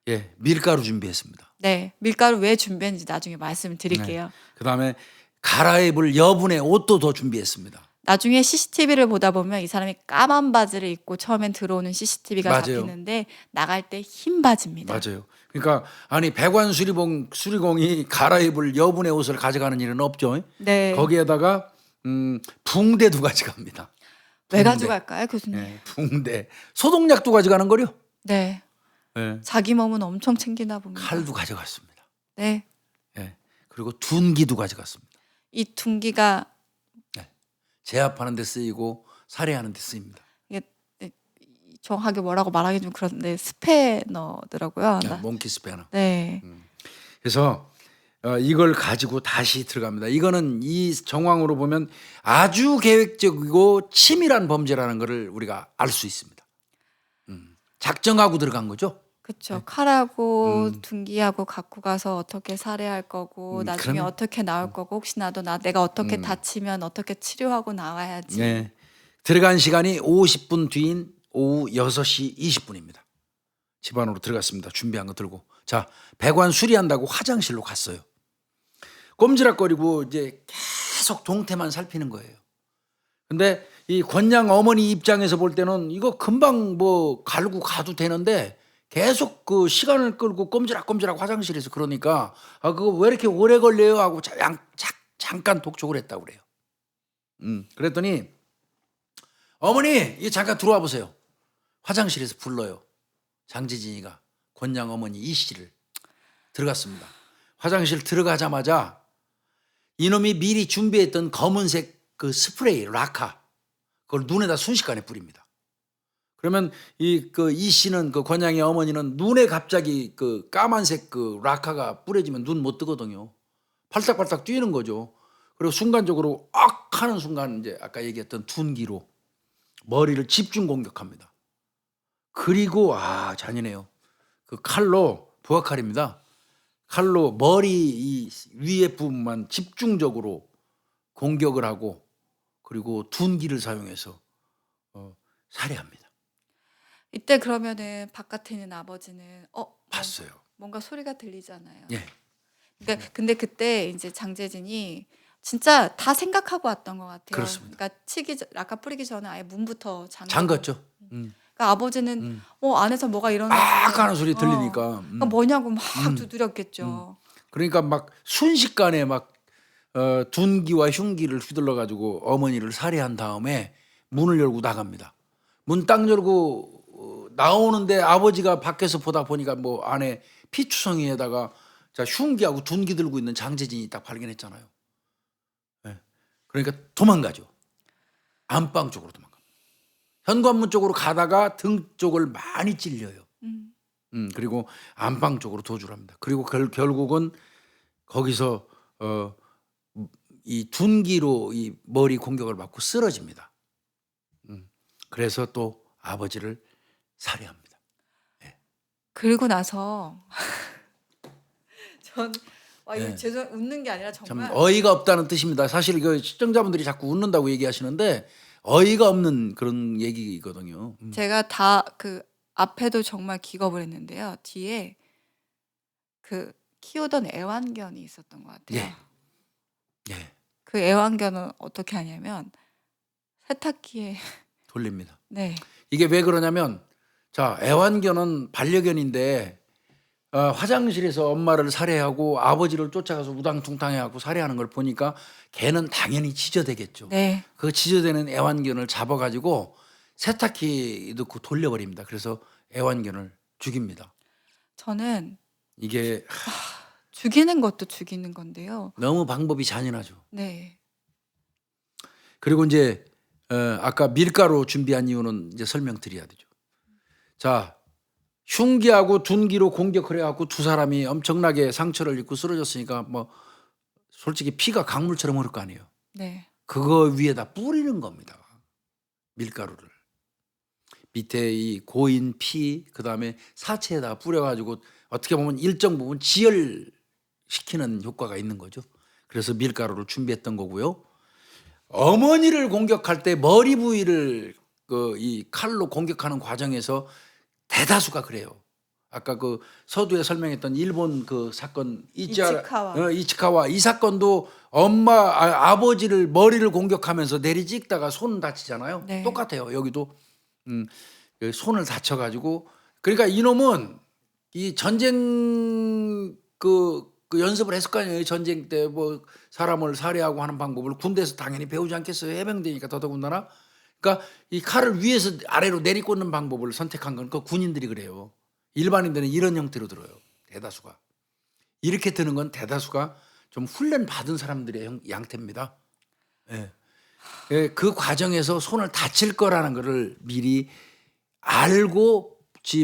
예, 밀가루 준비했습니다. 네, 밀가루 왜 준비했는지 나중에 말씀드릴게요. 그다음에 갈아입을 여분의 옷도 더 준비했습니다. 나중에 CCTV를 보다 보면 이 사람이 까만 바지를 입고 처음엔 들어오는 CCTV가 맞아요. 잡히는데 나갈 때 흰 바지입니다. 맞아요. 그러니까 아니 배관 수리공이 갈아입을 여분의 옷을 가져가는 일은 없죠. 네. 거기에다가 붕대도 가져갑니다. 왜 붕대. 가져갈까요, 교수님? 네, 붕대, 소독약도 가져가는 거요. 네. 네. 자기 몸은 엄청 챙기나 봅니다. 칼도 가져갔습니다. 네. 네. 그리고 둔기도 가져갔습니다. 이 둔기가 제압하는 데 쓰이고 살해하는 데 쓰입니다. 이게 정확하게 뭐라고 말하기 좀 그런데 스패너더라고요. 네, 몽키 스패너. 네. 그래서 이걸 가지고 다시 들어갑니다. 이거는 이 정황으로 보면 아주 계획적이고 치밀한 범죄라는 것을 우리가 알 수 있습니다. 작정하고 들어간 거죠. 그렇죠. 칼하고 둔기하고 갖고 가서 어떻게 살해할 거고 나중에 그러면- 어떻게 나올 거고 혹시나도 내가 어떻게 다치면 어떻게 치료하고 나와야지. 네. 들어간 시간이 50분 뒤인 오후 6시 20분입니다. 집 안으로 들어갔습니다. 준비한 거 들고. 자, 배관 수리한다고 화장실로 갔어요. 꼼지락거리고 이제 계속 동태만 살피는 거예요. 근데 이 권양 어머니 입장에서 볼 때는 이거 금방 뭐 갈고 가도 되는데 계속 그 시간을 끌고 꼼지락꼼지락 화장실에서 그러니까 그거 왜 이렇게 오래 걸려요 하고 잠깐 독촉을 했다고 그래요. 그랬더니 어머니 이 잠깐 들어와 보세요. 화장실에서 불러요. 장재진이가 권양 어머니 이 씨를 들어갔습니다. 화장실 들어가자마자 이놈이 미리 준비했던 검은색 그 스프레이 라카 그걸 눈에다 순식간에 뿌립니다. 그러면 이 씨는 그 권양의 어머니는 눈에 갑자기 그 까만색 그 라카가 뿌려지면 눈 못 뜨거든요. 팔딱팔딱 뛰는 거죠. 그리고 순간적으로 악 하는 순간 이제 아까 얘기했던 둔기로 머리를 집중 공격합니다. 그리고 잔인해요. 그 칼로 부하칼입니다. 칼로 머리 이 위에 부분만 집중적으로 공격을 하고 그리고 둔기를 사용해서 살해합니다. 이때 그러면은 바깥에 있는 아버지는 봤어요. 뭔가 소리가 들리잖아요. 예. 그러니까 근데 그때 이제 장재진이 진짜 다 생각하고 왔던 것 같아요. 그렇습니다. 그러니까 라카 뿌리기 전에 아예 문부터 잠갔죠. 그러니까 아버지는 안에서 뭐가 일어나지 하는 소리 들리니까. 그러니까 뭐냐고 막 두드렸겠죠. 그러니까 막 순식간에 막 둔기와 흉기를 휘둘러 가지고 어머니를 살해한 다음에 문을 열고 나갑니다. 문 딱 열고 나오는데 아버지가 밖에서 보다 보니까 뭐 안에 피투성이에다가 흉기하고 둔기 들고 있는 장재진이 딱 발견했잖아요. 네. 그러니까 도망가죠. 안방 쪽으로 도망갑니다. 현관문 쪽으로 가다가 등 쪽을 많이 찔려요. 그리고 안방 쪽으로 도주를 합니다. 그리고 결국은 거기서 이 둔기로 이 머리 공격을 받고 쓰러집니다. 그래서 또 아버지를 살해합니다. 그리고 나서 전 이거 네. 죄송 웃는 게 아니라 참 정말 어이가 없다는 뜻입니다. 사실 그 시청자분들이 자꾸 웃는다고 얘기하시는데 어이가 없는 그런 얘기거든요. 제가 다 그 앞에도 정말 기겁을 했는데요. 뒤에 그 키우던 애완견이 있었던 것 같아요. 예. 예. 그 애완견은 어떻게 하냐면 세탁기에 돌립니다. 네. 이게 왜 그러냐면 자 애완견은 반려견인데 화장실에서 엄마를 살해하고 아버지를 쫓아가서 우당퉁탕해하고 살해하는 걸 보니까 걔는 당연히 지저대겠죠. 네. 그 지저대는 애완견을 잡아가지고 세탁기 넣고 돌려버립니다. 그래서 애완견을 죽입니다. 저는 이게 죽이는 것도 죽이는 건데요. 너무 방법이 잔인하죠. 네. 그리고 이제 아까 밀가루 준비한 이유는 이제 설명드려야 되죠. 자, 흉기하고 둔기로 공격을 해갖고 두 사람이 엄청나게 상처를 입고 쓰러졌으니까 뭐 솔직히 피가 강물처럼 흐를 거 아니에요. 네. 그거 위에다 뿌리는 겁니다. 밀가루를. 밑에 이 고인 피 그다음에 사체에다가 뿌려가지고 어떻게 보면 일정 부분 지혈시키는 효과가 있는 거죠. 그래서 밀가루를 준비했던 거고요. 어머니를 공격할 때 머리 부위를 이 칼로 공격하는 과정에서 대다수가 그래요. 아까 그 서두에 설명했던 일본 그 사건 이치카와 이 사건도 아버지를 머리를 공격하면서 내리 찍다가 손 다치잖아요. 네. 똑같아요. 여기도 손을 다쳐가지고 그러니까 이놈은 이 전쟁 그 연습을 했을 거 아니에요. 전쟁 때 뭐 사람을 살해하고 하는 방법을 군대에서 당연히 배우지 않겠어요. 해병대니까 더더군다나. 그러니까 이 칼을 위에서 아래로 내리꽂는 방법을 선택한 건 그 군인들이 그래요. 일반인들은 이런 형태로 들어요. 대다수가. 이렇게 드는 건 대다수가 좀 훈련 받은 사람들의 양태입니다. 예. 그 과정에서 손을 다칠 거라는 거를 미리 알고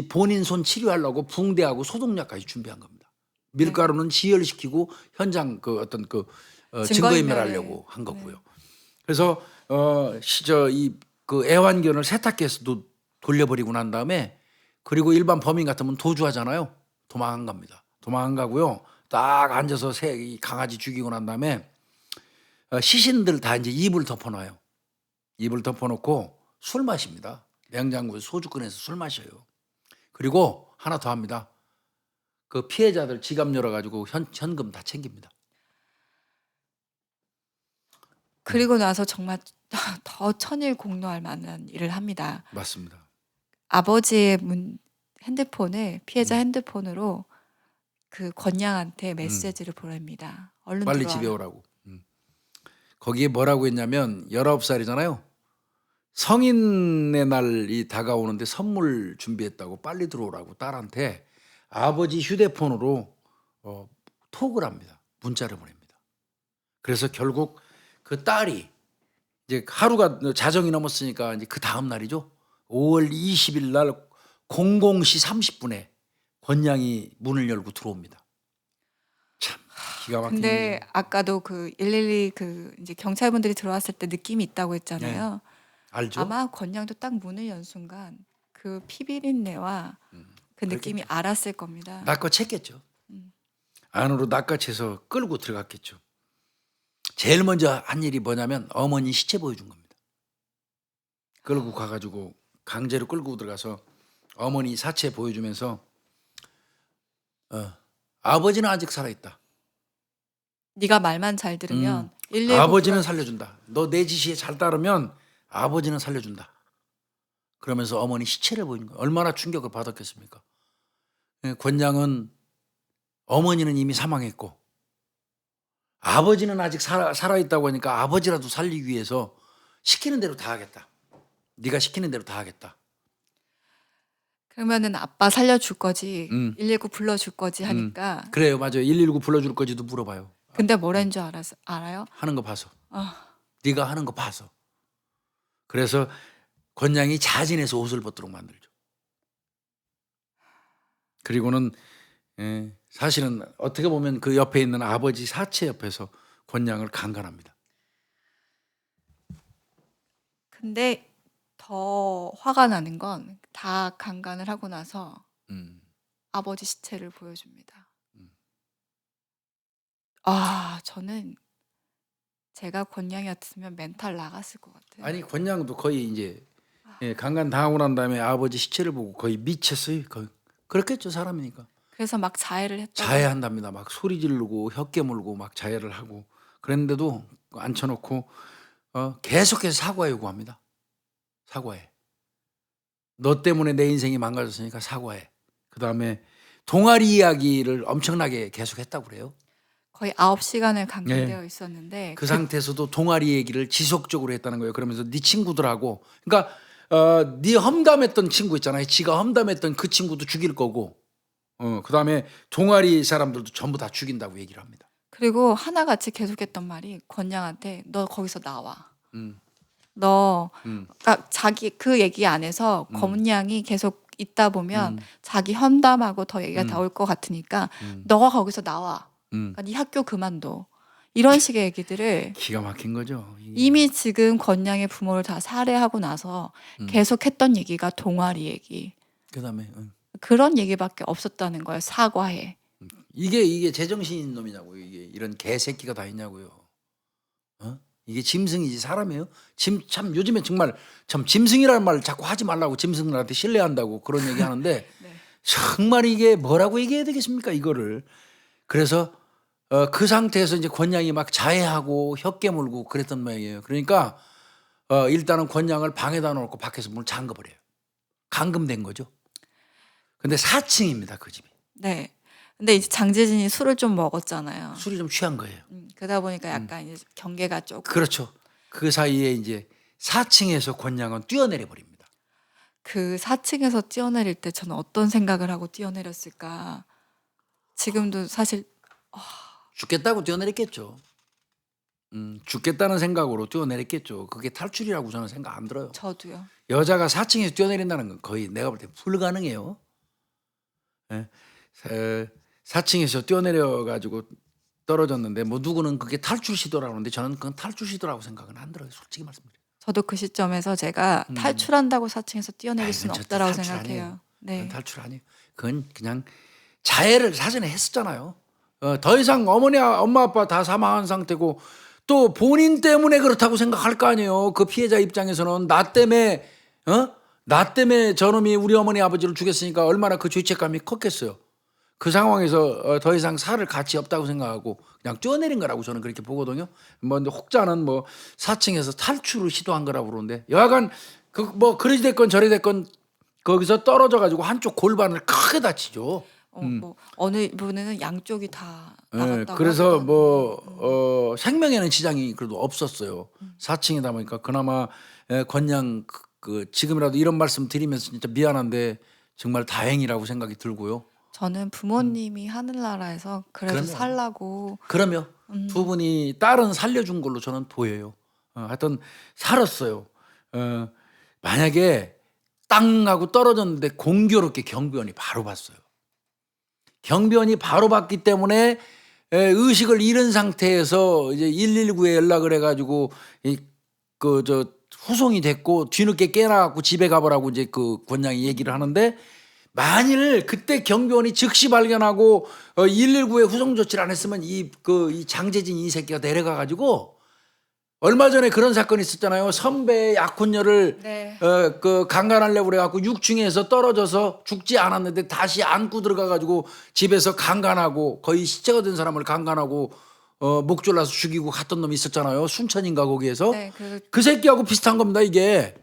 본인 손 치료하려고 붕대하고 소독약까지 준비한 겁니다. 밀가루는 지혈시키고 현장 그 어떤 그 증거인멸하려고 한 거고요. 그래서 그 애완견을 세탁기에서 돌려버리고 난 다음에 그리고 일반 범인 같으면 도주하잖아요. 도망 안 갑니다. 도망 안 가고요. 딱 앉아서 이 강아지 죽이고 난 다음에 시신들 다 이제 입을 덮어놔요. 입을 덮어놓고 술 마십니다. 냉장고에 소주 꺼내서 술 마셔요. 그리고 하나 더 합니다. 그 피해자들 지갑 열어가지고 현금 다 챙깁니다. 그리고 나서 정말 더 천일공노할 만한 일을 합니다. 맞습니다. 아버지의 핸드폰을 피해자 핸드폰으로 그 권양한테 메시지를 보냅니다. 얼른 빨리 들어와라. 집에 오라고. 거기에 뭐라고 했냐면 19살이잖아요. 성인의 날이 다가오는데 선물 준비했다고 빨리 들어오라고 딸한테 아버지 휴대폰으로 톡을 합니다. 문자를 보냅니다. 그래서 결국 그 딸이 이제 하루가 자정이 넘었으니까 이제 그 다음 날이죠. 5월 20일 날 00시 30분에 권양이 문을 열고 들어옵니다. 참 기가 막힌. 근데 아까도 그 112 그 이제 경찰분들이 들어왔을 때 느낌이 있다고 했잖아요. 알죠? 아마 권양도 딱 문을 연 순간 그 피비린내와 그 느낌이 알았을 겁니다. 낚아챘겠죠. 안으로 낚아채서 끌고 들어갔겠죠. 제일 먼저 한 일이 뭐냐면 어머니 시체 보여준 겁니다. 끌고 가가지고 강제로 끌고 들어가서 어머니 사체 보여주면서 아버지는 아직 살아있다. 네가 말만 잘 들으면 119 아버지는 살려준다. 너 내 지시에 잘 따르면 아버지는 살려준다. 그러면서 어머니 시체를 보이는 거예요. 얼마나 충격을 받았겠습니까? 권양은 어머니는 이미 사망했고 아버지는 아직 살아있다고 하니까 아버지라도 살리기 위해서 시키는 대로 다 하겠다. 네가 시키는 대로 다 하겠다. 그러면은 아빠 살려줄 거지, 119 불러줄 거지 음. 하니까. 그래요, 맞아요. 119 불러줄 거지도 물어봐요. 근데 뭐라는 줄 알아요? 하는 거 봐서. 아, 네가 하는 거 봐서. 그래서 권양이 자진해서 옷을 벗도록 만들죠. 그리고는 사실은 어떻게 보면 그 옆에 있는 아버지 사체 옆에서 권양을 강간합니다. 근데 더 화가 나는 건 다 강간을 하고 나서 아버지 시체를 보여줍니다. 아, 저는 제가 권양이었으면 멘탈 나갔을 것 같아요. 아니 권양도 거의 이제 강간 당하고 난 다음에 아버지 시체를 보고 거의 미쳤어요. 거의. 그렇겠죠, 사람이니까. 그래서 막 자해를 했다고. 자해한답니다. 막 소리 지르고 혀 깨물고 막 자해를 하고 그랬는데도 앉혀놓고 계속해서 사과 요구합니다. 사과해. 너 때문에 내 인생이 망가졌으니까 사과해. 그다음에 동아리 이야기를 엄청나게 계속했다고 그래요. 거의 9시간을 강간되어 있었는데 그 상태에서도 동아리 얘기를 지속적으로 했다는 거예요. 그러면서 네 친구들하고 그러니까 네 험담했던 친구 있잖아요. 지가 험담했던 그 친구도 죽일 거고 그다음에 동아리 사람들도 전부 다 죽인다고 얘기를 합니다. 그리고 하나같이 계속했던 말이 권양한테 너 거기서 나와. 음. 너 그러니까 자기 그 얘기 안에서 권양이 계속 있다 보면 자기 험담하고 더 얘기가 나올 것 같으니까 너가 거기서 나와. 그러니까 네 학교 그만둬. 이런 식의 얘기들을 기가 막힌 거죠. 이게. 이미 지금 권양의 부모를 다 살해하고 나서 계속했던 얘기가 동아리 얘기. 그다음에 그런 얘기밖에 없었다는 거예요. 사과해. 이게 제정신인 놈이냐고. 이게 이런 개새끼가 다 있냐고요. 이게 짐승이지 사람이에요? 참 요즘에 정말 참 짐승이라는 말 자꾸 하지 말라고 짐승들한테 신뢰한다고 그런 얘기 하는데 네. 정말 이게 뭐라고 얘기해야 되겠습니까 이거를. 그래서 그 상태에서 이제 권양이 막 자해하고 혀 깨물고 그랬던 모양이에요. 그러니까 일단은 권양을 방에다 놓고 밖에서 문을 잠궈버려요. 감금된 거죠. 근데 4층입니다 그 집이. 네. 근데 이제 장재진이 술을 좀 먹었잖아요. 술이 좀 취한 거예요. 그러다 보니까 약간 이제 경계가 조금. 그렇죠. 그 사이에 이제 4층에서 권양은 뛰어내려 버립니다. 그 4층에서 뛰어내릴 때 저는 어떤 생각을 하고 뛰어내렸을까. 지금도 사실 죽겠다고 뛰어내렸겠죠. 죽겠다는 생각으로 뛰어내렸겠죠. 그게 탈출이라고 저는 생각 안 들어요. 저도요. 여자가 4층에서 뛰어내린다는 건 거의 내가 볼 때 불가능해요. 예. 4층에서 뛰어내려 가지고 떨어졌는데 뭐 누구는 그게 탈출 시도라고 하는데 저는 그건 탈출 시도라고 생각은 안 들어요. 솔직히 말씀드려요. 저도 그 시점에서 제가 탈출한다고 4층에서 뛰어내릴 아이, 수는 그건 없다라고 탈출 생각해요. 아니에요. 네. 그건 탈출 아니에요. 그건 그냥 자해를 사전에 했었잖아요. 더 이상 엄마 아빠 다 사망한 상태고 또 본인 때문에 그렇다고 생각할 거 아니에요. 그 피해자 입장에서는 나 때문에 저놈이 우리 어머니 아버지를 죽였으니까 얼마나 그 죄책감이 컸겠어요. 그 상황에서 더 이상 살 가치 없다고 생각하고 그냥 뛰어내린 거라고 저는 그렇게 보거든요. 뭐 근데 혹자는 뭐 4층에서 탈출을 시도한 거라고 그러는데 여하간 그러지 됐건 저리 됐건 거기서 떨어져 가지고 한쪽 골반을 크게 다치죠. 뭐 어느 부분에는 양쪽이 다 예, 나갔다고 그래서 하더라고요. 생명에는 지장이 그래도 없었어요. 4층이다 보니까 그나마 건양 지금이라도 이런 말씀 드리면서 진짜 미안한데 정말 다행이라고 생각이 들고요. 저는 부모님이 하늘나라에서 그래도 그럼요. 살라고 그러면 두 분이 딸은 살려준 걸로 저는 보여요. 하여튼 살았어요. 만약에 땅 하고 떨어졌는데 공교롭게 경비원이 바로 봤어요. 경비원이 바로 봤기 때문에 의식을 잃은 상태에서 이제 119에 연락을 해가지고 후송이 됐고 뒤늦게 깨나갖고 집에 가보라고 이제 그 권장이 얘기를 하는데 만일 그때 경비원이 즉시 발견하고 119에 후송 조치를 안 했으면 이 장재진 이 새끼가 내려가가지고 얼마 전에 그런 사건이 있었잖아요. 선배의 약혼녀를 네. 강간하려고 그래갖고 6층에서 떨어져서 죽지 않았는데 다시 안고 들어가가지고 집에서 강간하고 거의 시체가 된 사람을 강간하고 목 졸라서 죽이고 갔던 놈이 있었잖아요. 순천인가 거기에서. 네, 그 새끼하고 비슷한 겁니다. 이게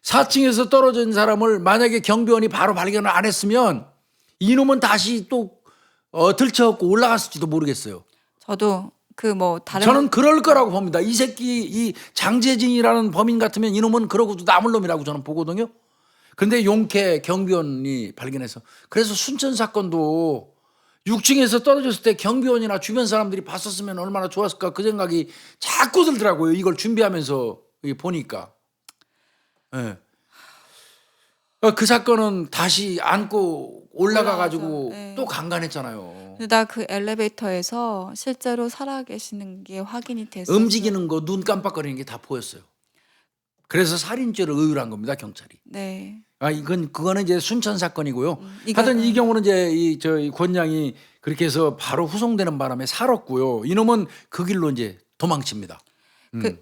4층에서 떨어진 사람을 만약에 경비원이 바로 발견을 안 했으면 이놈은 다시 또 들쳐갖고 올라갔을지도 모르겠어요. 저도 다른 저는 그럴 거라고 봅니다. 이 새끼 이 장재진이라는 범인 같으면 이놈은 그러고도 남을 놈이라고 저는 보거든요. 그런데 용케 경비원이 발견해서 그래서 순천 사건도 6층에서 떨어졌을 때 경비원이나 주변 사람들이 봤었으면 얼마나 좋았을까 그 생각이 자꾸 들더라고요. 이걸 준비하면서 보니까. 네. 그 사건은 다시 안고 올라가가지고 올라가서, 네. 또 강간했잖아요. 근데 나 그 엘리베이터에서 실제로 살아계시는 게 확인이 됐어요. 움직이는 거, 눈 깜빡거리는 게 다 보였어요. 그래서 살인죄를 의율한 겁니다, 경찰이. 네. 그거는 이제 순천 사건이고요. 이거- 하여튼 이 경우는 이제 이 권양이 그렇게 해서 바로 후송되는 바람에 살았고요. 이놈은 그 길로 이제 도망칩니다.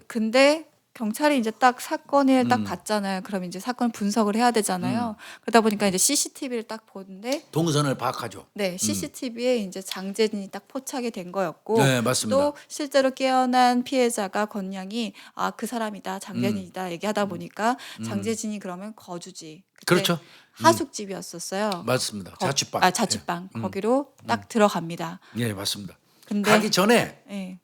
근데 경찰이 이제 딱 사건을 딱 봤잖아요. 그럼 이제 사건 분석을 해야 되잖아요. 그러다 보니까 이제 CCTV를 딱 보는데 동선을 파악하죠. 네, CCTV에 이제 장재진이 딱 포착이 된 거였고 네, 맞습니다. 또 실제로 깨어난 피해자가 건양이 그 사람이다, 장재진이다 얘기하다 보니까 장재진이 그러면 거주지. 그때 그렇죠. 하숙집이었었어요. 맞습니다. 자취방. 자취방. 거기로 딱 들어갑니다. 예, 맞습니다. 근데 가기 전에 네.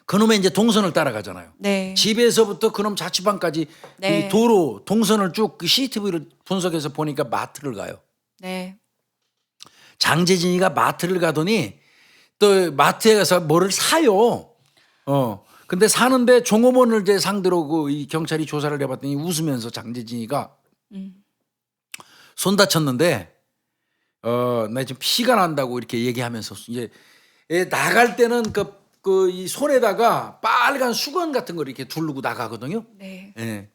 그놈의 이제 동선을 따라가잖아요. 네. 집에서부터 그놈 자취방까지 네. 이 도로 동선을 쭉 CCTV를 분석해서 보니까 마트를 가요. 네. 장재진이가 마트를 가더니 또 마트에 가서 뭐를 사요. 근데 사는데 종업원을 이제 상대로 이 경찰이 조사를 해봤더니 웃으면서 장재진이가 손 다쳤는데 나 지금 피가 난다고 이렇게 얘기하면서 이제 나갈 때는 이 손에다가 빨간 수건 같은 걸 이렇게 두르고 나가거든요. 네. 예.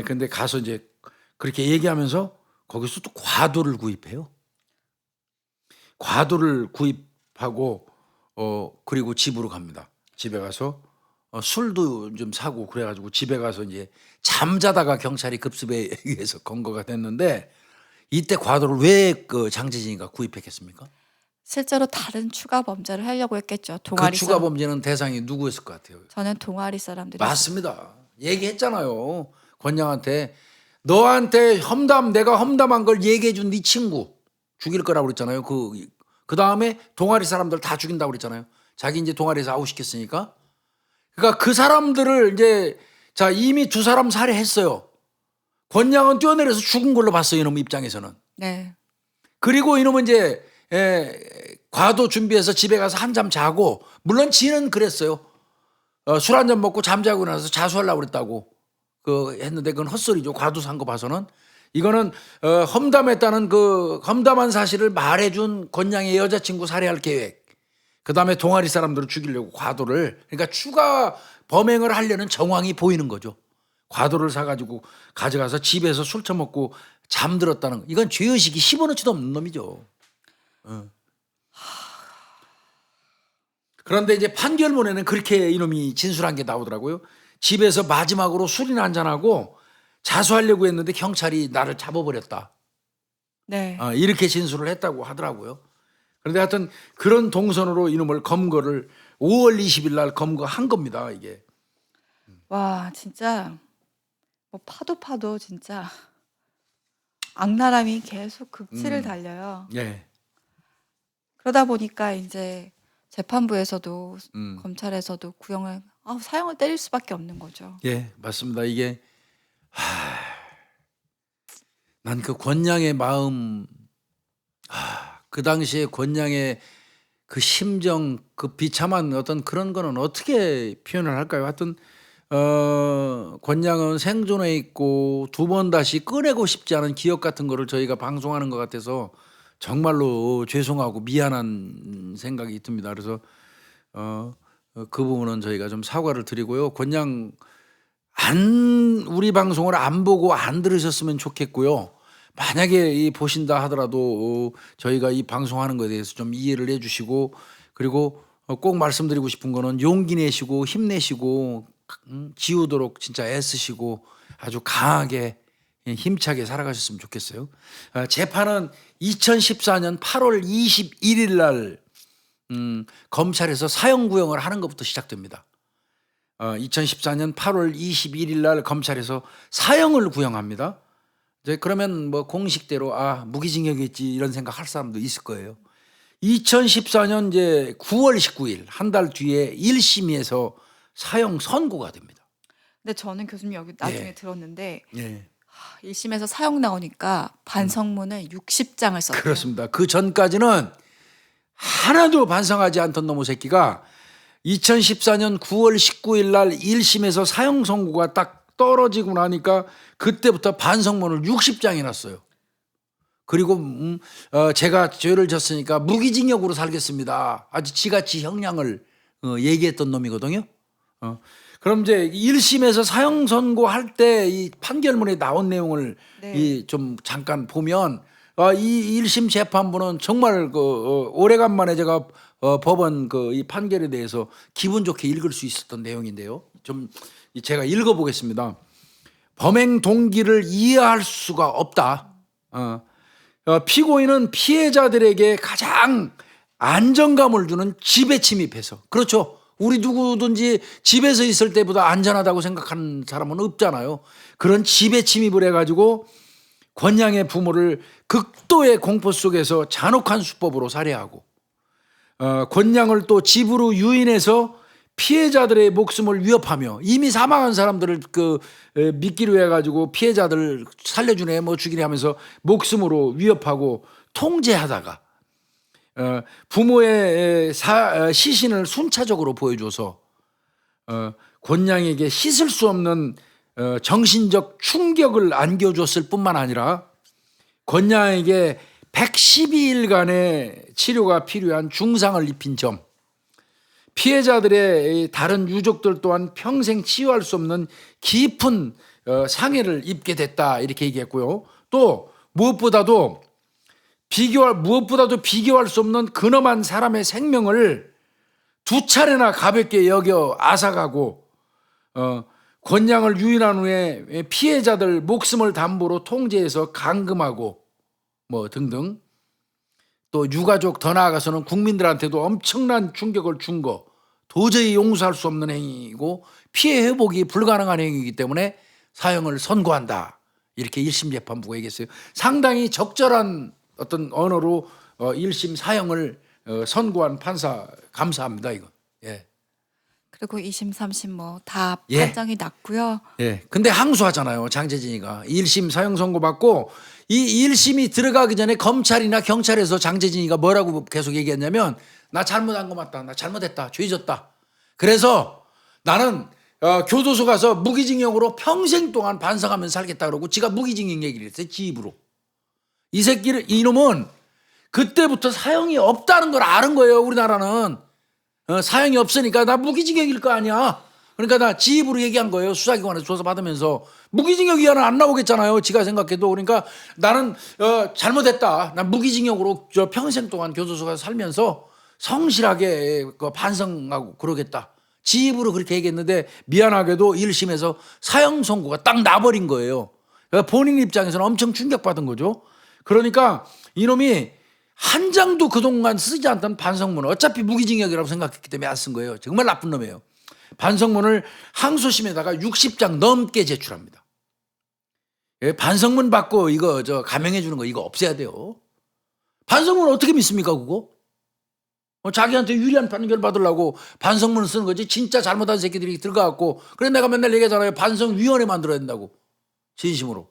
근데 가서 이제 그렇게 얘기하면서 거기서 또 과도를 구입해요. 과도를 구입하고 그리고 집으로 갑니다. 집에 가서 술도 좀 사고 그래가지고 집에 가서 이제 잠자다가 경찰이 급습에 의해서 검거가 됐는데 이때 과도를 왜 장재진이가 구입했겠습니까? 실제로 다른 추가 범죄를 하려고 했겠죠. 그 동아리 추가 사람. 범죄는 대상이 누구였을 것 같아요? 저는 동아리 사람들이 맞습니다. 얘기했잖아요. 권양한테 너한테 내가 험담한 걸 얘기해 준 네 친구 죽일 거라고 그랬잖아요. 그 다음에 동아리 사람들 다 죽인다고 그랬잖아요. 자기 이제 동아리에서 아웃시켰으니까. 그러니까 그 사람들을 이제 이미 2사람 살해했어요. 권양은 뛰어내려서 죽은 걸로 봤어요. 이놈 입장에서는. 네. 그리고 이놈은 이제 과도 준비해서 집에 가서 한잠 자고 물론 지는 그랬어요. 술 한잔 먹고 잠자고 나서 자수하려고 그랬다고 했는데 그건 헛소리죠. 과도 산 거 봐서는. 이거는 험담했다는 그 험담한 사실을 말해준 권양의 여자친구 살해할 계획. 그다음에 동아리 사람들을 죽이려고 과도를, 그러니까 추가 범행을 하려는 정황이 보이는 거죠. 과도를 사가지고 가져가서 집에서 술 처먹고 잠들었다는 거. 이건 죄의식이 10원어치도 없는 놈이죠. 그런데 이제 판결문에는 그렇게 이놈이 진술한 게 나오더라고요. 집에서 마지막으로 술이나 한잔하고 자수하려고 했는데 경찰이 나를 잡아버렸다. 네. 이렇게 진술을 했다고 하더라고요. 그런데 하여튼 그런 동선으로 이놈을 검거를 5월 20일 날 검거한 겁니다. 이게. 와, 진짜 뭐 파도 진짜 악랄함이 계속 극치를 달려요. 예. 그러다 보니까 이제 재판부에서도 검찰에서도 구형을 사형을 때릴 수밖에 없는 거죠. 예, 맞습니다. 이게 난 그 권양의 마음, 그 당시에 권양의 그 심정, 그 비참한 어떤 그런 거는 어떻게 표현을 할까요? 하여튼 권양은 생존해 있고 두 번 다시 꺼내고 싶지 않은 기억 같은 거를 저희가 방송하는 것 같아서 정말로 죄송하고 미안한 생각이 듭니다. 그래서 그 부분은 저희가 좀 사과를 드리고요. 권양 우리 방송을 안 보고 안 들으셨으면 좋겠고요. 만약에 이 보신다 하더라도 저희가 이 방송하는 것에 대해서 좀 이해를 해주시고, 그리고 꼭 말씀드리고 싶은 거는 용기 내시고 힘내시고 지우도록 진짜 애쓰시고 아주 강하게 힘차게 살아가셨으면 좋겠어요. 재판은 2014년 8월 21일 날 검찰에서 사형 구형을 하는 것부터 시작됩니다. 2014년 8월 21일 날 검찰에서 사형을 구형합니다. 이제 그러면 뭐 공식대로 무기징역이겠지 이런 생각할 사람도 있을 거예요. 2014년 이제 9월 19일 한 달 뒤에 1심에서 사형 선고가 됩니다. 근데 저는 교수님 여기 나중에 예. 들었는데 예. 1심에서 사형 나오니까 반성문을 60장을 썼대요. 그렇습니다. 그 전까지는 하나도 반성하지 않던 놈의 새끼가 2014년 9월 19일 날 1심에서 사형 선고가 딱 떨어지고 나니까 그때부터 반성문을 60장이 났어요. 그리고 제가 죄를 졌으니까 무기징역으로 살겠습니다. 아주 지같이 형량을 얘기했던 놈이거든요. 그럼 이제 1심에서 사형 선고할 때 이 판결문에 나온 내용을 네. 좀 잠깐 보면 이 1심 재판부는 정말 오래간만에 제가 법원 이 판결에 대해서 기분 좋게 읽을 수 있었던 내용인데요. 좀 제가 읽어보겠습니다. 범행 동기를 이해할 수가 없다. 피고인은 피해자들에게 가장 안정감을 주는 집에 침입해서, 그렇죠. 우리 누구든지 집에서 있을 때보다 안전하다고 생각하는 사람은 없잖아요. 그런 집에 침입을 해가지고 권양의 부모를 극도의 공포 속에서 잔혹한 수법으로 살해하고, 권양을 또 집으로 유인해서 피해자들의 목숨을 위협하며, 이미 사망한 사람들을 미끼로 해가지고 피해자들 살려주네 뭐 죽이네 하면서 목숨으로 위협하고 통제하다가 부모의 시신을 순차적으로 보여줘서 권양에게 씻을 수 없는 정신적 충격을 안겨줬을 뿐만 아니라 권양에게 112일간의 치료가 필요한 중상을 입힌 점, 피해자들의 다른 유족들 또한 평생 치유할 수 없는 깊은 상해를 입게 됐다 이렇게 얘기했고요. 또 무엇보다도 비교할 수 없는 근엄한 사람의 생명을 두 차례나 가볍게 여겨 앗아가고 권양을 유인한 후에 피해자들 목숨을 담보로 통제해서 감금하고 뭐 등등, 또 유가족 더 나아가서는 국민들한테도 엄청난 충격을 준 거 도저히 용서할 수 없는 행위이고 피해 회복이 불가능한 행위이기 때문에 사형을 선고한다 이렇게 1심 재판부가 얘기했어요. 상당히 적절한 어떤 언어로 1심 사형을 선고한 판사 감사합니다. 이거. 예. 그리고 2심, 3심 뭐 다 예. 판정이 났고요. 예. 근데 항소하잖아요. 장재진이가 1심 사형 선고 받고 이 1심이 들어가기 전에 검찰이나 경찰에서 장재진이가 뭐라고 계속 얘기했냐면 나 잘못한 거 맞다. 나 잘못했다. 죄졌다. 그래서 나는 교도소 가서 무기징역으로 평생 동안 반성하면서 살겠다 그러고 지가 무기징역 얘기를 했어요. 지 입으로. 이 새끼를 이놈은 그때부터 사형이 없다는 걸 아는 거예요. 우리나라는. 사형이 없으니까 나 무기징역일 거 아니야. 그러니까 나 지 입으로 얘기한 거예요. 수사기관에서 조사받으면서. 무기징역 위안은 안 나오겠잖아요. 지가 생각해도. 그러니까 나는 잘못했다. 난 무기징역으로 저 평생 동안 교도소 가서 살면서 성실하게 반성하고 그러겠다. 지 입으로 그렇게 얘기했는데 미안하게도 1심에서 사형 선고가 딱 나버린 거예요. 그러니까 본인 입장에서는 엄청 충격받은 거죠. 그러니까 이놈이 한 장도 그동안 쓰지 않던 반성문을 어차피 무기징역이라고 생각했기 때문에 안 쓴 거예요. 정말 나쁜 놈이에요. 반성문을 항소심에다가 60장 넘게 제출합니다. 반성문 받고 이거 감형해 주는 거 이거 없애야 돼요. 반성문 어떻게 믿습니까 그거? 자기한테 유리한 판결 받으려고 반성문을 쓰는 거지. 진짜 잘못한 새끼들이 들어가갖고 그래 내가 맨날 얘기하잖아요. 반성위원회 만들어야 된다고. 진심으로.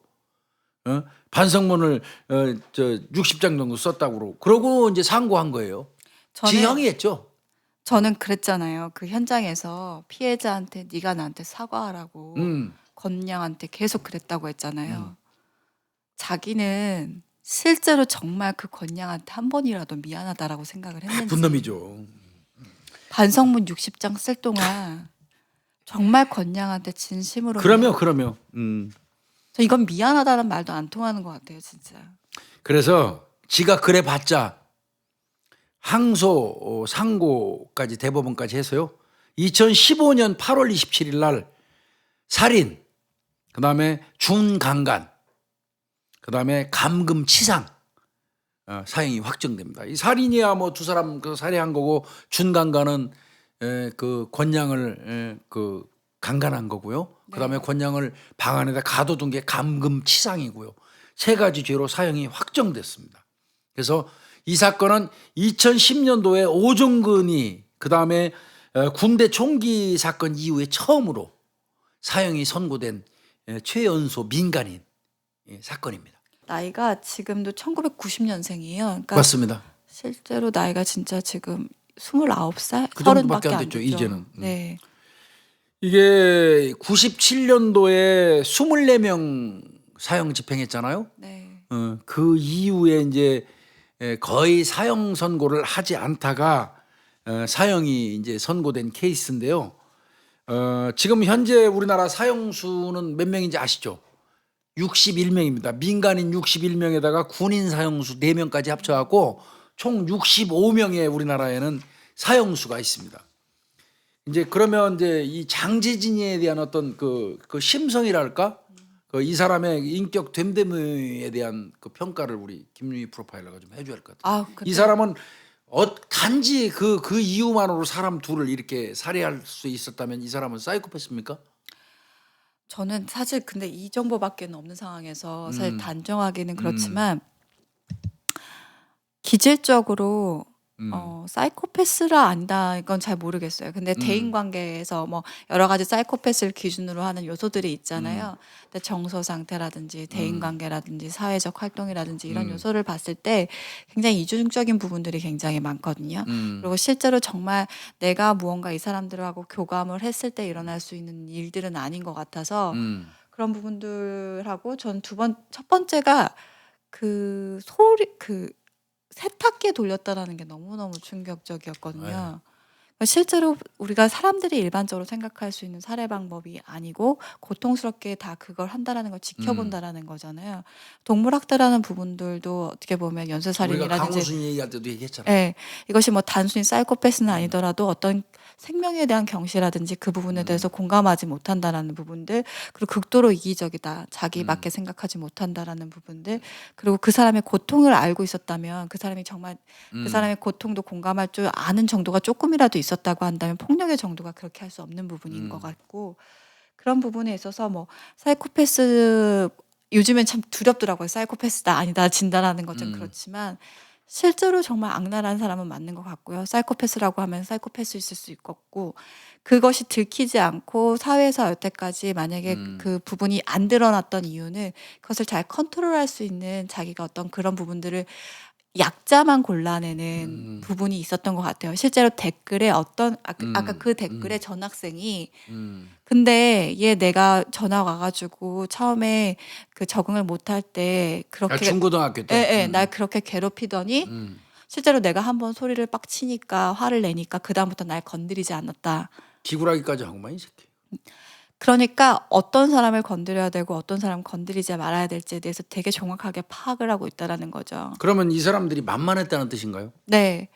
반성문을 60장 정도 썼다고 그러고 이제 상고한 거예요. 지형이 했죠. 저는 그랬잖아요. 그 현장에서 피해자한테 네가 나한테 사과하라고 건양한테 계속 그랬다고 했잖아요. 자기는 실제로 정말 그 건양한테 한 번이라도 미안하다라고 생각을 했는지. 나쁜 놈이죠. 반성문 60장 쓸 동안 정말 건양한테 진심으로. 그러면. 저 이건 미안하다는 말도 안 통하는 것 같아요, 진짜. 그래서 지가 그래 봤자 항소, 상고까지 대법원까지 해서요. 2015년 8월 27일 날 살인, 그다음에 준강간, 그다음에 감금치상 사형이 확정됩니다. 이 살인이야 뭐 두 사람 그 살해한 거고 준강간은 그 권양을 그 강간한 거고요. 그다음에 권양을 방 안에다 가둬둔 게 감금치상이고요. 세 가지 죄로 사형이 확정됐습니다. 그래서 이 사건은 2010년도에 오종근이 그다음에 군대 총기 사건 이후에 처음으로 사형이 선고된 최연소 민간인 사건입니다. 나이가 지금도 1990년생이에요. 그러니까 맞습니다. 실제로 나이가 진짜 지금 29살, 그 정도밖에 30밖에 안 안 됐죠, 됐죠. 이제는. 네. 이게 97년도에 24명 사형 집행했잖아요. 네. 그 이후에 이제 거의 사형 선고를 하지 않다가 사형이 이제 선고된 케이스인데요. 지금 현재 우리나라 사형수는 몇 명인지 아시죠? 61명입니다. 민간인 61명에다가 군인 사형수 4명까지 합쳐갖고 총 65명의 우리나라에는 사형수가 있습니다. 이제 그러면 이제 이 장제진에 대한 어떤 그 심성이랄까? 이 사람의 인격 됨됨이에 대한 그 평가를 우리 김유희 프로파일러가 좀 해줘야 할 것 같아요. 이 사람은 단지 그 이유만으로 사람 둘을 이렇게 살해할 수 있었다면 이 사람은 사이코패스입니까? 저는 사실 근데 이 정보밖에 없는 상황에서 사실 단정하기는 그렇지만 기질적으로 사이코패스라 아니다 이건 잘 모르겠어요. 근데 대인 관계에서 뭐 여러 가지 사이코패스를 기준으로 하는 요소들이 있잖아요. 근데 정서 상태라든지 대인 관계라든지 사회적 활동이라든지 이런 요소를 봤을 때 굉장히 이중적인 부분들이 굉장히 많거든요. 그리고 실제로 정말 내가 무언가 이 사람들하고 교감을 했을 때 일어날 수 있는 일들은 아닌 것 같아서 그런 부분들하고 전 첫 번째가 그 세탁기에 돌렸다라는 게 너무너무 충격적이었거든요. 그러니까 실제로 우리가 사람들이 일반적으로 생각할 수 있는 살해 방법이 아니고 고통스럽게 다 그걸 한다라는 걸 지켜본다라는 거잖아요. 동물학대라는 부분들도 어떻게 보면 우리가 연쇄살인이라든지 강호순이 얘기할 때도 얘기했잖아요. 네, 이것이 뭐 단순히 사이코패스는 아니더라도 어떤 생명에 대한 경시라든지 그 부분에 대해서 공감하지 못한다라는 부분들, 그리고 극도로 이기적이다, 자기밖에 생각하지 못한다라는 부분들, 그리고 그 사람의 고통을 알고 있었다면 그 사람이 정말 그 사람의 고통도 공감할 줄 아는 정도가 조금이라도 있었다고 한다면 폭력의 정도가 그렇게 할 수 없는 부분인 것 같고, 그런 부분에 있어서 뭐 사이코패스 요즘엔 참 두렵더라고요. 사이코패스다 아니다 진단하는 것 좀 그렇지만 실제로 정말 악랄한 사람은 맞는 것 같고요. 사이코패스라고 하면 사이코패스 있을 수 있겠고, 그것이 들키지 않고 사회에서 여태까지 만약에 그 부분이 안 드러났던 이유는 그것을 잘 컨트롤할 수 있는 자기가 어떤 그런 부분들을 약자만 골라내는 부분이 있었던 것 같아요. 실제로 댓글에 아까 그 댓글에 전학생이 근데 얘 내가 전학 와가지고 처음에 그 적응을 못할 때 그렇게 중고등학교 때. 날 그렇게 괴롭히더니 실제로 내가 한번 소리를 빡 치니까 화를 내니까 그다음부터 날 건드리지 않았다. 기굴하기까지 하고만 이 새끼. 그러니까 어떤 사람을 건드려야 되고 어떤 사람을 건드리지 말아야 될지에 대해서 되게 정확하게 파악을 하고 있다라는 거죠. 그러면 이 사람들이 만만했다는 뜻인가요? 네.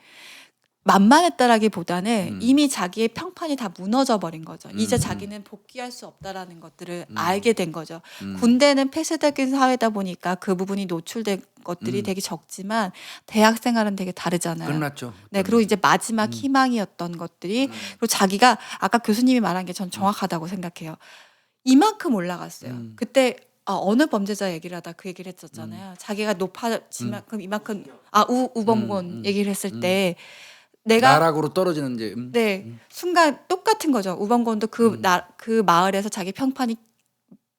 만만했다라기보다는 이미 자기의 평판이 다 무너져 버린 거죠. 이제 자기는 복귀할 수 없다라는 것들을 알게 된 거죠. 군대는 폐쇄적인 사회다 보니까 그 부분이 노출된 것들이 되게 적지만 대학 생활은 되게 다르잖아요. 끝났죠. 네, 그리고 이제 마지막 희망이었던 것들이 그리고 자기가 아까 교수님이 말한 게 전 정확하다고 생각해요. 이만큼 올라갔어요. 그때 어느 범죄자 얘기를 하다 그 얘기를 했었잖아요. 자기가 높아지만큼 이만큼 우범곤 얘기를 했을 때 내가 나락으로 떨어지는 이제. 네 순간 똑같은 거죠. 우범곤도 그 마을에서 자기 평판이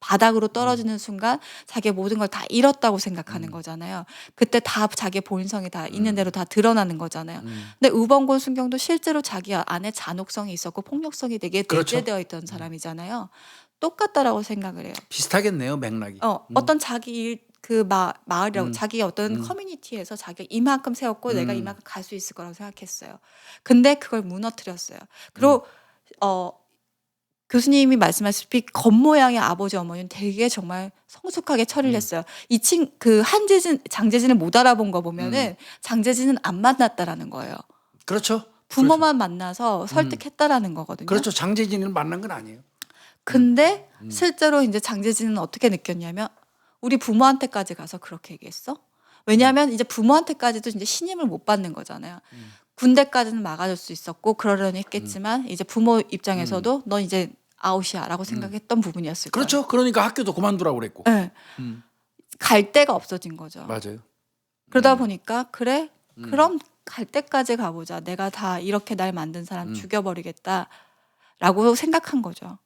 바닥으로 떨어지는 순간 자기 모든 걸 다 잃었다고 생각하는 거잖아요. 그때 다 자기 본성이 다 있는 대로 다 드러나는 거잖아요. 근데 우범곤 순경도 실제로 자기 안에 잔혹성이 있었고 폭력성이 되게 그렇죠. 내재되어 있던 사람이잖아요. 똑같다라고 생각을 해요. 비슷하겠네요, 맥락이. 어떤 자기 마을이라고 자기 어떤 커뮤니티에서 자기가 이만큼 세웠고 내가 이만큼 갈 수 있을 거라고 생각했어요. 근데 그걸 무너뜨렸어요. 그리고 교수님이 말씀하셨다시피 겉모양의 아버지 어머니는 되게 정말 성숙하게 처리를 했어요. 그 장재진을 못 알아본 거 보면은 장재진은 안 만났다라는 거예요. 그렇죠. 부모만 만나서 설득했다라는 거거든요. 그렇죠. 장재진을 만난 건 아니에요. 근데 실제로 이제 장재진은 어떻게 느꼈냐면 우리 부모한테까지 가서 그렇게 얘기했어? 왜냐하면 이제 부모한테까지도 이제 신임을 못 받는 거잖아요. 군대까지는 막아줄 수 있었고 그러려니 했겠지만 이제 부모 입장에서도 넌 이제 아웃이야라고 생각했던 부분이었을 거예요. 그렇죠. 그러니까 학교도 그만두라고 그랬고. 네. 갈 데가 없어진 거죠. 맞아요. 그러다 보니까 그래 그럼 갈 때까지 가보자. 내가 다 이렇게 날 만든 사람 죽여버리겠다라고 생각한 거죠.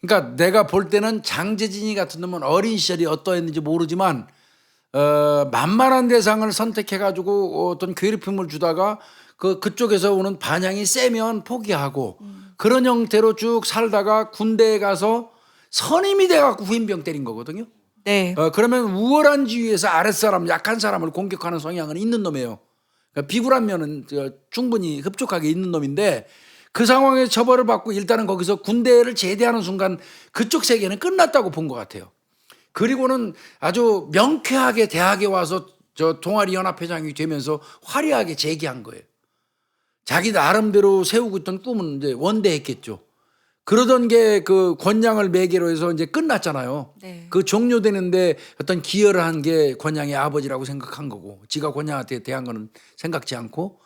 그러니까 내가 볼 때는 장재진이 같은 놈은 어린 시절이 어떠했는지 모르지만 만만한 대상을 선택해가지고 어떤 괴롭힘을 주다가 그쪽에서 오는 반향이 세면 포기하고 그런 형태로 쭉 살다가 군대에 가서 선임이 돼갖고 후임병 때린 거거든요. 네. 그러면 우월한 지위에서 아랫사람 약한 사람을 공격하는 성향은 있는 놈이에요. 그러니까 비굴한 면은 충분히 흡족하게 있는 놈인데 그 상황에 처벌을 받고 일단은 거기서 군대를 제대하는 순간 그쪽 세계는 끝났다고 본 것 같아요. 그리고는 아주 명쾌하게 대학에 와서 저 동아리 연합회장이 되면서 화려하게 재기한 거예요. 자기 나름대로 세우고 있던 꿈은 이제 원대했겠죠. 그러던 게 그 권양을 매개로 해서 이제 끝났잖아요. 네. 그 종료되는데 어떤 기여를 한 게 권양의 아버지라고 생각한 거고, 지가 권양한테 대한 거는 생각지 않고,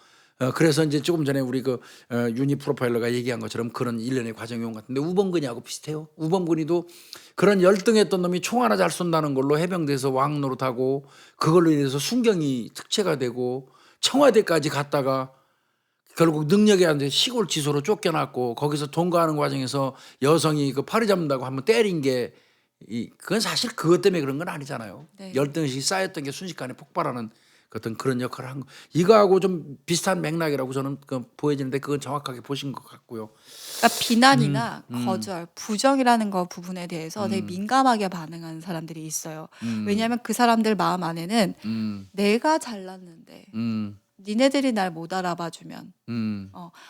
그래서 이제 조금 전에 우리 유니 프로파일러가 얘기한 것처럼 그런 일련의 과정이 온 것 같은데 우범근이하고 비슷해요. 우범근이도 그런 열등했던 놈이 총 하나 잘 쏜다는 걸로 해병대에서 왕 노릇하고 그걸로 인해서 순경이 특채가 되고 청와대까지 갔다가 결국 능력이 안 돼 시골 지소로 쫓겨났고 거기서 통과하는 과정에서 여성이 그 파리 잡는다고 한번 때린 게 그건 사실 그것 때문에 그런 건 아니잖아요. 네. 열등의식이 쌓였던 게 순식간에 폭발하는 어떤 그런 역할을 한 거. 이거하고 좀 비슷한 맥락이라고 저는 보여지는데 그건 정확하게 보신 것 같고요. 그러니까 비난이나 거절, 부정이라는 거 부분에 대해서 되게 민감하게 반응하는 사람들이 있어요. 왜냐하면 그 사람들 마음 안에는 내가 잘났는데 니네들이 날 못 알아봐주면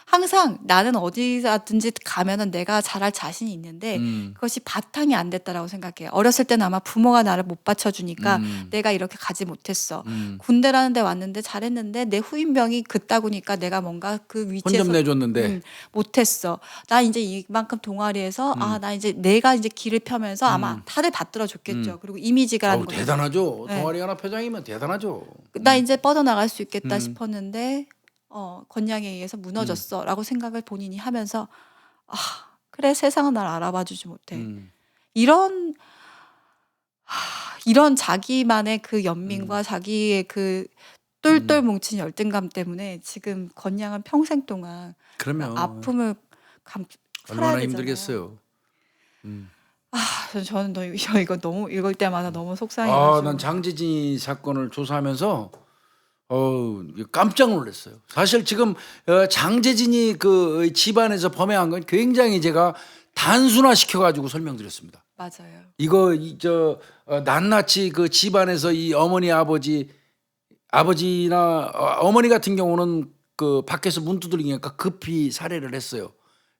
항상 나는 어디든지 가면은 내가 잘할 자신이 있는데 그것이 바탕이 안 됐다라고 생각해요. 어렸을 때는 아마 부모가 나를 못 받쳐주니까 내가 이렇게 가지 못했어. 군대라는 데 왔는데 잘했는데 내 후임병이 그따구니까 내가 뭔가 그 위치에서 혼좀 내줬는데 못했어. 나 이제 이만큼 동아리에서 나 이제 내가 이제 길을 펴면서 아마 다들 받들어 줬겠죠. 그리고 이미지가라는 거 대단하죠. 네. 동아리 연합회장이면 대단하죠. 나 이제 뻗어나갈 수 있겠다 싶었는데 권양에 의해서 무너졌어라고 생각을 본인이 하면서 그래 세상은 날 알아봐주지 못해. 이런 자기만의 그 연민과 자기의 그 똘똘 뭉친 열등감 때문에 지금 권양은 평생 동안 그러면 아픔을 풀어야 얼마나 되잖아요. 힘들겠어요. 저는 이거 너무 읽을 때마다 너무 속상해가지고. 난 장재진 사건을 조사하면서 깜짝 놀랐어요. 사실 지금 장재진이 그 집안에서 범행한 건 굉장히 제가 단순화 시켜가지고 설명드렸습니다. 맞아요. 이거 낱낱이 그 집안에서 이 어머니 아버지나 어머니 같은 경우는 그 밖에서 문 두드리니까 급히 살해를 했어요.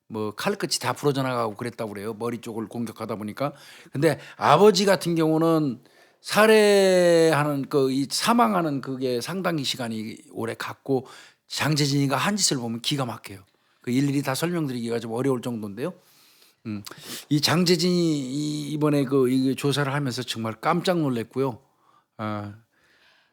뭐 칼끝이 다 부러져 나가고 그랬다고 그래요. 머리 쪽을 공격하다 보니까. 근데 아버지 같은 경우는 살해하는 이 사망하는 그게 상당히 시간이 오래 갔고 장재진이가 한 짓을 보면 기가 막혀요. 그 일일이 다 설명드리기가 좀 어려울 정도인데요. 이 장재진이 이번에 이 조사를 하면서 정말 깜짝 놀랐고요.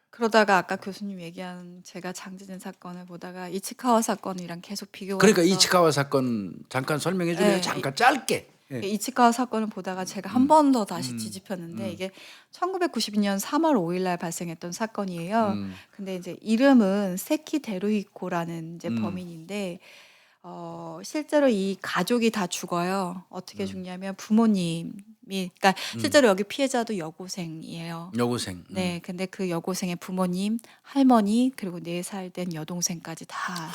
그러다가 아까 교수님 얘기한 제가 장재진 사건을 보다가 이치카와 사건이랑 계속 비교해서 그러니까 이치카와 사건 잠깐 설명해 줄래요? 네. 잠깐 짧게. 예. 이치카와 사건을 보다가 제가 한 번 더 다시 음. 뒤집혔는데 이게 1992년 3월 5일 날 발생했던 사건이에요. 음. 근데 이제 이름은 세키 데루히코라는 이제 음. 범인인데 실제로 이 가족이 다 죽어요. 어떻게 죽냐면 부모님이 그러니까 실제로 여기 피해자도 여고생이에요. 여고생. 네, 근데 그 여고생의 부모님, 할머니 그리고 4살 된 여동생까지 다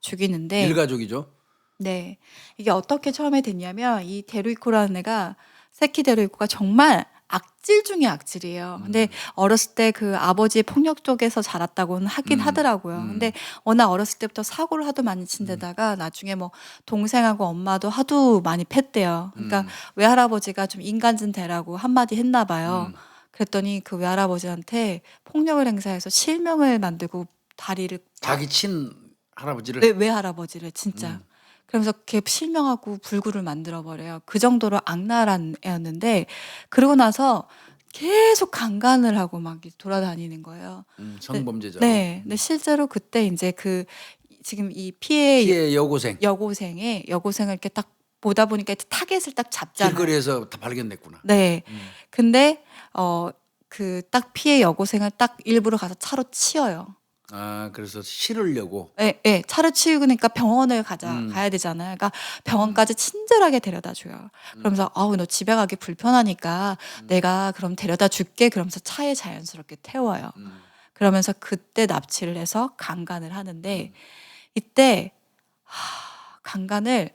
죽이는데 일가족이죠. 네. 이게 어떻게 처음에 됐냐면 이 데루이코라는 애가 세키 데루이코가 정말 악질 중에 악질이에요. 근데 어렸을 때 그 아버지의 폭력 쪽에서 자랐다고는 하긴 하더라고요. 근데 워낙 어렸을 때부터 사고를 하도 많이 친 데다가 나중에 뭐 동생하고 엄마도 하도 많이 팼대요. 그러니까 외할아버지가 좀 인간좀 되라고 한마디 했나 봐요. 그랬더니 그 외할아버지한테 폭력을 행사해서 실명을 만들고 다리를 자기 친 할아버지를. 네, 외할아버지를 진짜. 그러면서 걔 실명하고 불구를 만들어 버려요. 그 정도로 악랄한 애였는데 그러고 나서 계속 강간을 하고 막 돌아다니는 거예요. 성범죄자. 네, 근데 실제로 그때 이제 그 지금 이 피해 여고생. 여고생을 이렇게 딱 보다 보니까 타겟을 딱 잡잖아요. 길거리에서 다 발견됐구나. 네, 근데 그 딱 피해 여고생을 딱 일부러 가서 차로 치어요. 그래서 실으려고. 네, 차를 치우니까 병원을 가야 되잖아요. 그러니까 병원까지 친절하게 데려다 줘요. 그러면서 너 집에 가기 불편하니까 내가 그럼 데려다 줄게. 그러면서 차에 자연스럽게 태워요. 그러면서 그때 납치를 해서 강간을 하는데 이때 강간을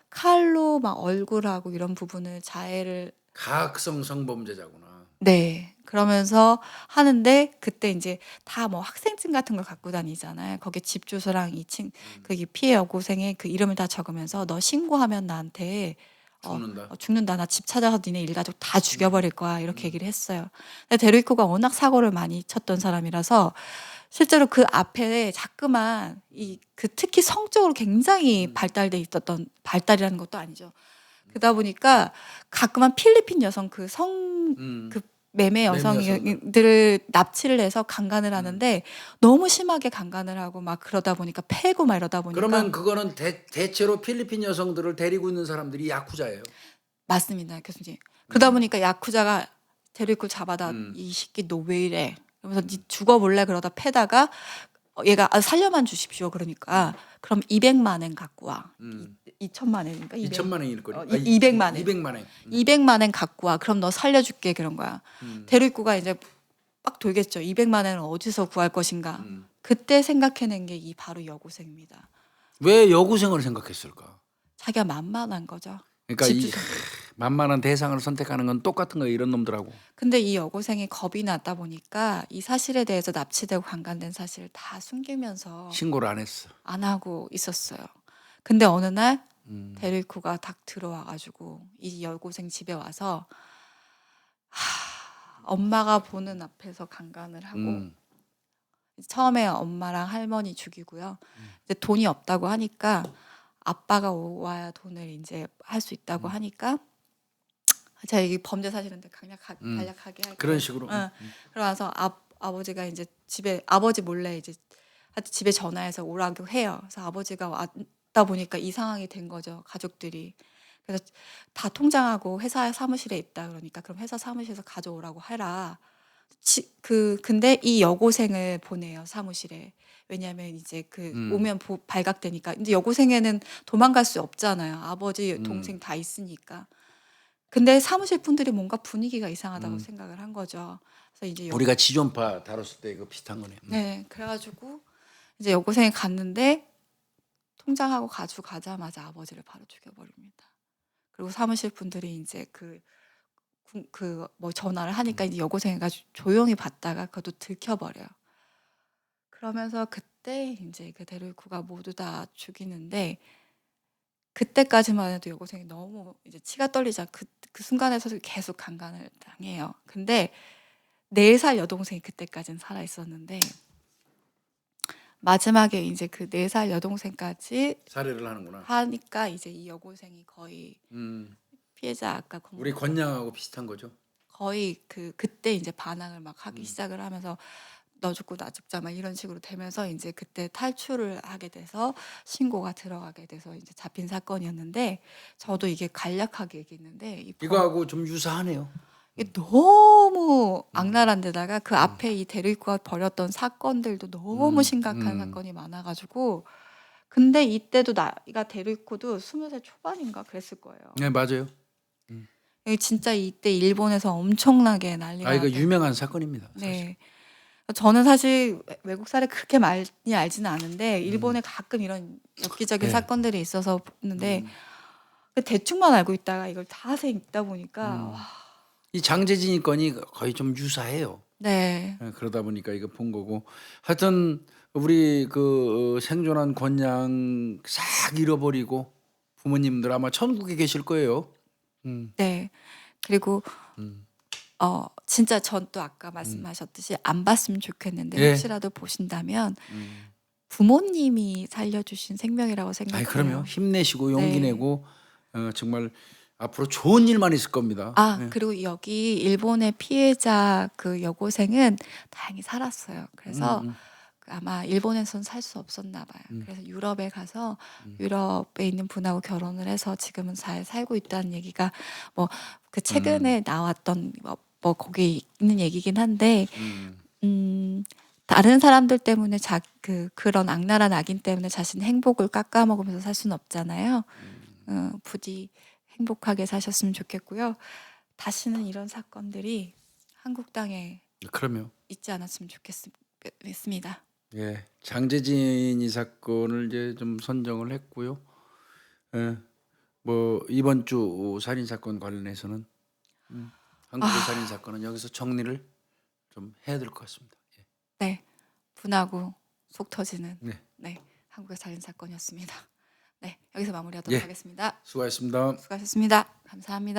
칼로 막 얼굴하고 이런 부분을 자해를 가학성 성범죄자구나. 네. 그러면서 하는데 그때 이제 다 뭐 학생증 같은 걸 갖고 다니잖아요. 거기에 집 주소랑 그 피해 여고생의 그 이름을 다 적으면서 너 신고하면 나한테 죽는다. 죽는다. 나 집 찾아서 니네 일가족 다 죽여버릴 거야. 이렇게 얘기를 했어요. 근데 데루이코가 워낙 사고를 많이 쳤던 사람이라서 실제로 그 앞에 자꾸만 특히 성적으로 굉장히 발달돼 있었던 발달이라는 것도 아니죠. 그러다 보니까 가끔은 필리핀 여성 그 매매 여성들을 납치를 해서 강간을 하는데 너무 심하게 강간을 하고 막 그러다 보니까 패고 막 이러다 보니까 그러면 그거는 대체로 필리핀 여성들을 데리고 있는 사람들이 야쿠자예요. 맞습니다, 교수님. 그러다 보니까 야쿠자가 데리고 잡아다 이 새끼 너 왜 이래? 그러면서 니 죽어볼래? 그러다 패다가 얘가 살려만 주십시오. 그러니까 그럼 200만 엔 갖고 와. 2천만 엔인가? 2천만 원일 거예요. 200만 엔. 200만 원. 200만 엔 갖고 와. 그럼 너 살려줄게. 그런 거야. 데루이코가 이제 빡 돌겠죠. 200만 엔은 어디서 구할 것인가. 그때 생각해낸 게 바로 여고생입니다. 왜 여고생을 생각했을까? 자기가 만만한 거죠. 그러니까 이 집주소. 만만한 대상을 선택하는 건 똑같은 거예요. 이런 놈들하고. 근데 이 여고생이 겁이 났다 보니까 이 사실에 대해서 납치되고 강간된 사실을 다 숨기면서 신고를 안 했어. 안 하고 있었어요. 근데 어느 날 데리코가 딱 들어와가지고 이 여고생 집에 와서 엄마가 보는 앞에서 강간을 하고 처음에 엄마랑 할머니 죽이고요. 이제 돈이 없다고 하니까 아빠가 와야 돈을 이제 할 수 있다고 하니까 제가 이 범죄 사실인데 간략하게 할게요. 그런 식으로. 그러면서 아버지가 이제 집에 아버지 몰래 이제 하여튼 집에 전화해서 오라고 해요. 그래서 아버지가 왔다 보니까 이 상황이 된 거죠. 가족들이. 그래서 다 통장하고 회사 사무실에 있다 그러니까 그럼 회사 사무실에서 가져오라고 해라. 근데 이 여고생을 보내요 사무실에. 왜냐하면 이제 오면 발각되니까. 근데 여고생에는 도망갈 수 없잖아요. 아버지 동생 다 있으니까. 근데 사무실 분들이 뭔가 분위기가 이상하다고 음. 생각을 한 거죠. 그래서 이제 우리가 지존파 다뤘을 때 이거 비슷한 거네. 네, 그래가지고 이제 여고생이 갔는데 통장하고 가지고 가자마자 아버지를 바로 죽여버립니다. 그리고 사무실 분들이 이제 뭐 전화를 하니까 이제 여고생이가 조용히 받다가 그것도 들켜버려요. 그러면서 그때 이제 그 대리구가 모두 다 죽이는데 그때까지만 해도 여고생이 너무 이제 치가 떨리자 그 순간에서도 계속 강간을 당해요. 근데 4살 여동생이 그때까지는 살아 있었는데 마지막에 이제 그 4살 여동생까지 살해를 하는구나. 하니까 이제 이 여고생이 거의 음. 피해자 아까 우리 권양하고 비슷한 거죠. 거의 그때 이제 반항을 막 하기 음. 시작을 하면서 너 죽고 나 죽자 막 이런 식으로 되면서 이제 그때 탈출을 하게 돼서 신고가 들어가게 돼서 이제 잡힌 사건이었는데 저도 이게 간략하게 얘기했는데 이거하고 좀 유사하네요. 이게 너무 악랄한 데다가 그 앞에 이 대리구가 벌였던 사건들도 너무 심각한 사건이 많아가지고 근데 이때도 나이가 대리구도 20살 초반인가 그랬을 거예요. 네, 맞아요. 이게 진짜 이때 일본에서 엄청나게 난리가 이거 났던 유명한 사건입니다. 사실. 네. 저는 사실 외국 사례 그렇게 많이 알지는 않은데 일본에 가끔 이런 엽기적인 네. 사건들이 있어서 보는데 대충만 알고 있다가 이걸 자세히 읽다 보니까 와, 이 장제진이 건이 거의 좀 유사해요. 네. 그러다 보니까 이거 본 거고 하여튼 우리 그 생존한 권양 싹 잃어버리고 부모님들 아마 천국에 계실 거예요. 네. 그리고 진짜 전 또 아까 말씀하셨듯이 안 봤으면 좋겠는데 예. 혹시라도 보신다면 부모님이 살려주신 생명이라고 아이 생각해요. 그럼요. 힘내시고 용기 네. 내고 정말 앞으로 좋은 일만 있을 겁니다. 예. 그리고 여기 일본의 피해자 그 여고생은 다행히 살았어요. 그래서 아마 일본에선 살 수 없었나 봐요. 그래서 유럽에 가서 유럽에 있는 분하고 결혼을 해서 지금은 잘 살고 있다는 얘기가 뭐 그 최근에 나왔던 뭐 거기 있는 얘기긴 한데 다른 사람들 때문에 그런 악랄한 악인 때문에 자신의 행복을 깎아먹으면서 살 수는 없잖아요. 부디 행복하게 사셨으면 좋겠고요. 다시는 이런 사건들이 한국 땅에 그럼요. 있지 않았으면 좋겠습니다. 예, 장제진 이 사건을 이제 좀 선정을 했고요. 예, 뭐 이번 주 살인 사건 관련해서는 한국의 살인 사건은 여기서 정리를 좀 해야 될 것 같습니다. 예. 네, 분하고 속 터지는 네, 한국의 살인 사건이었습니다. 네, 여기서 마무리하도록 예. 하겠습니다. 수고하셨습니다. 수고하셨습니다. 감사합니다.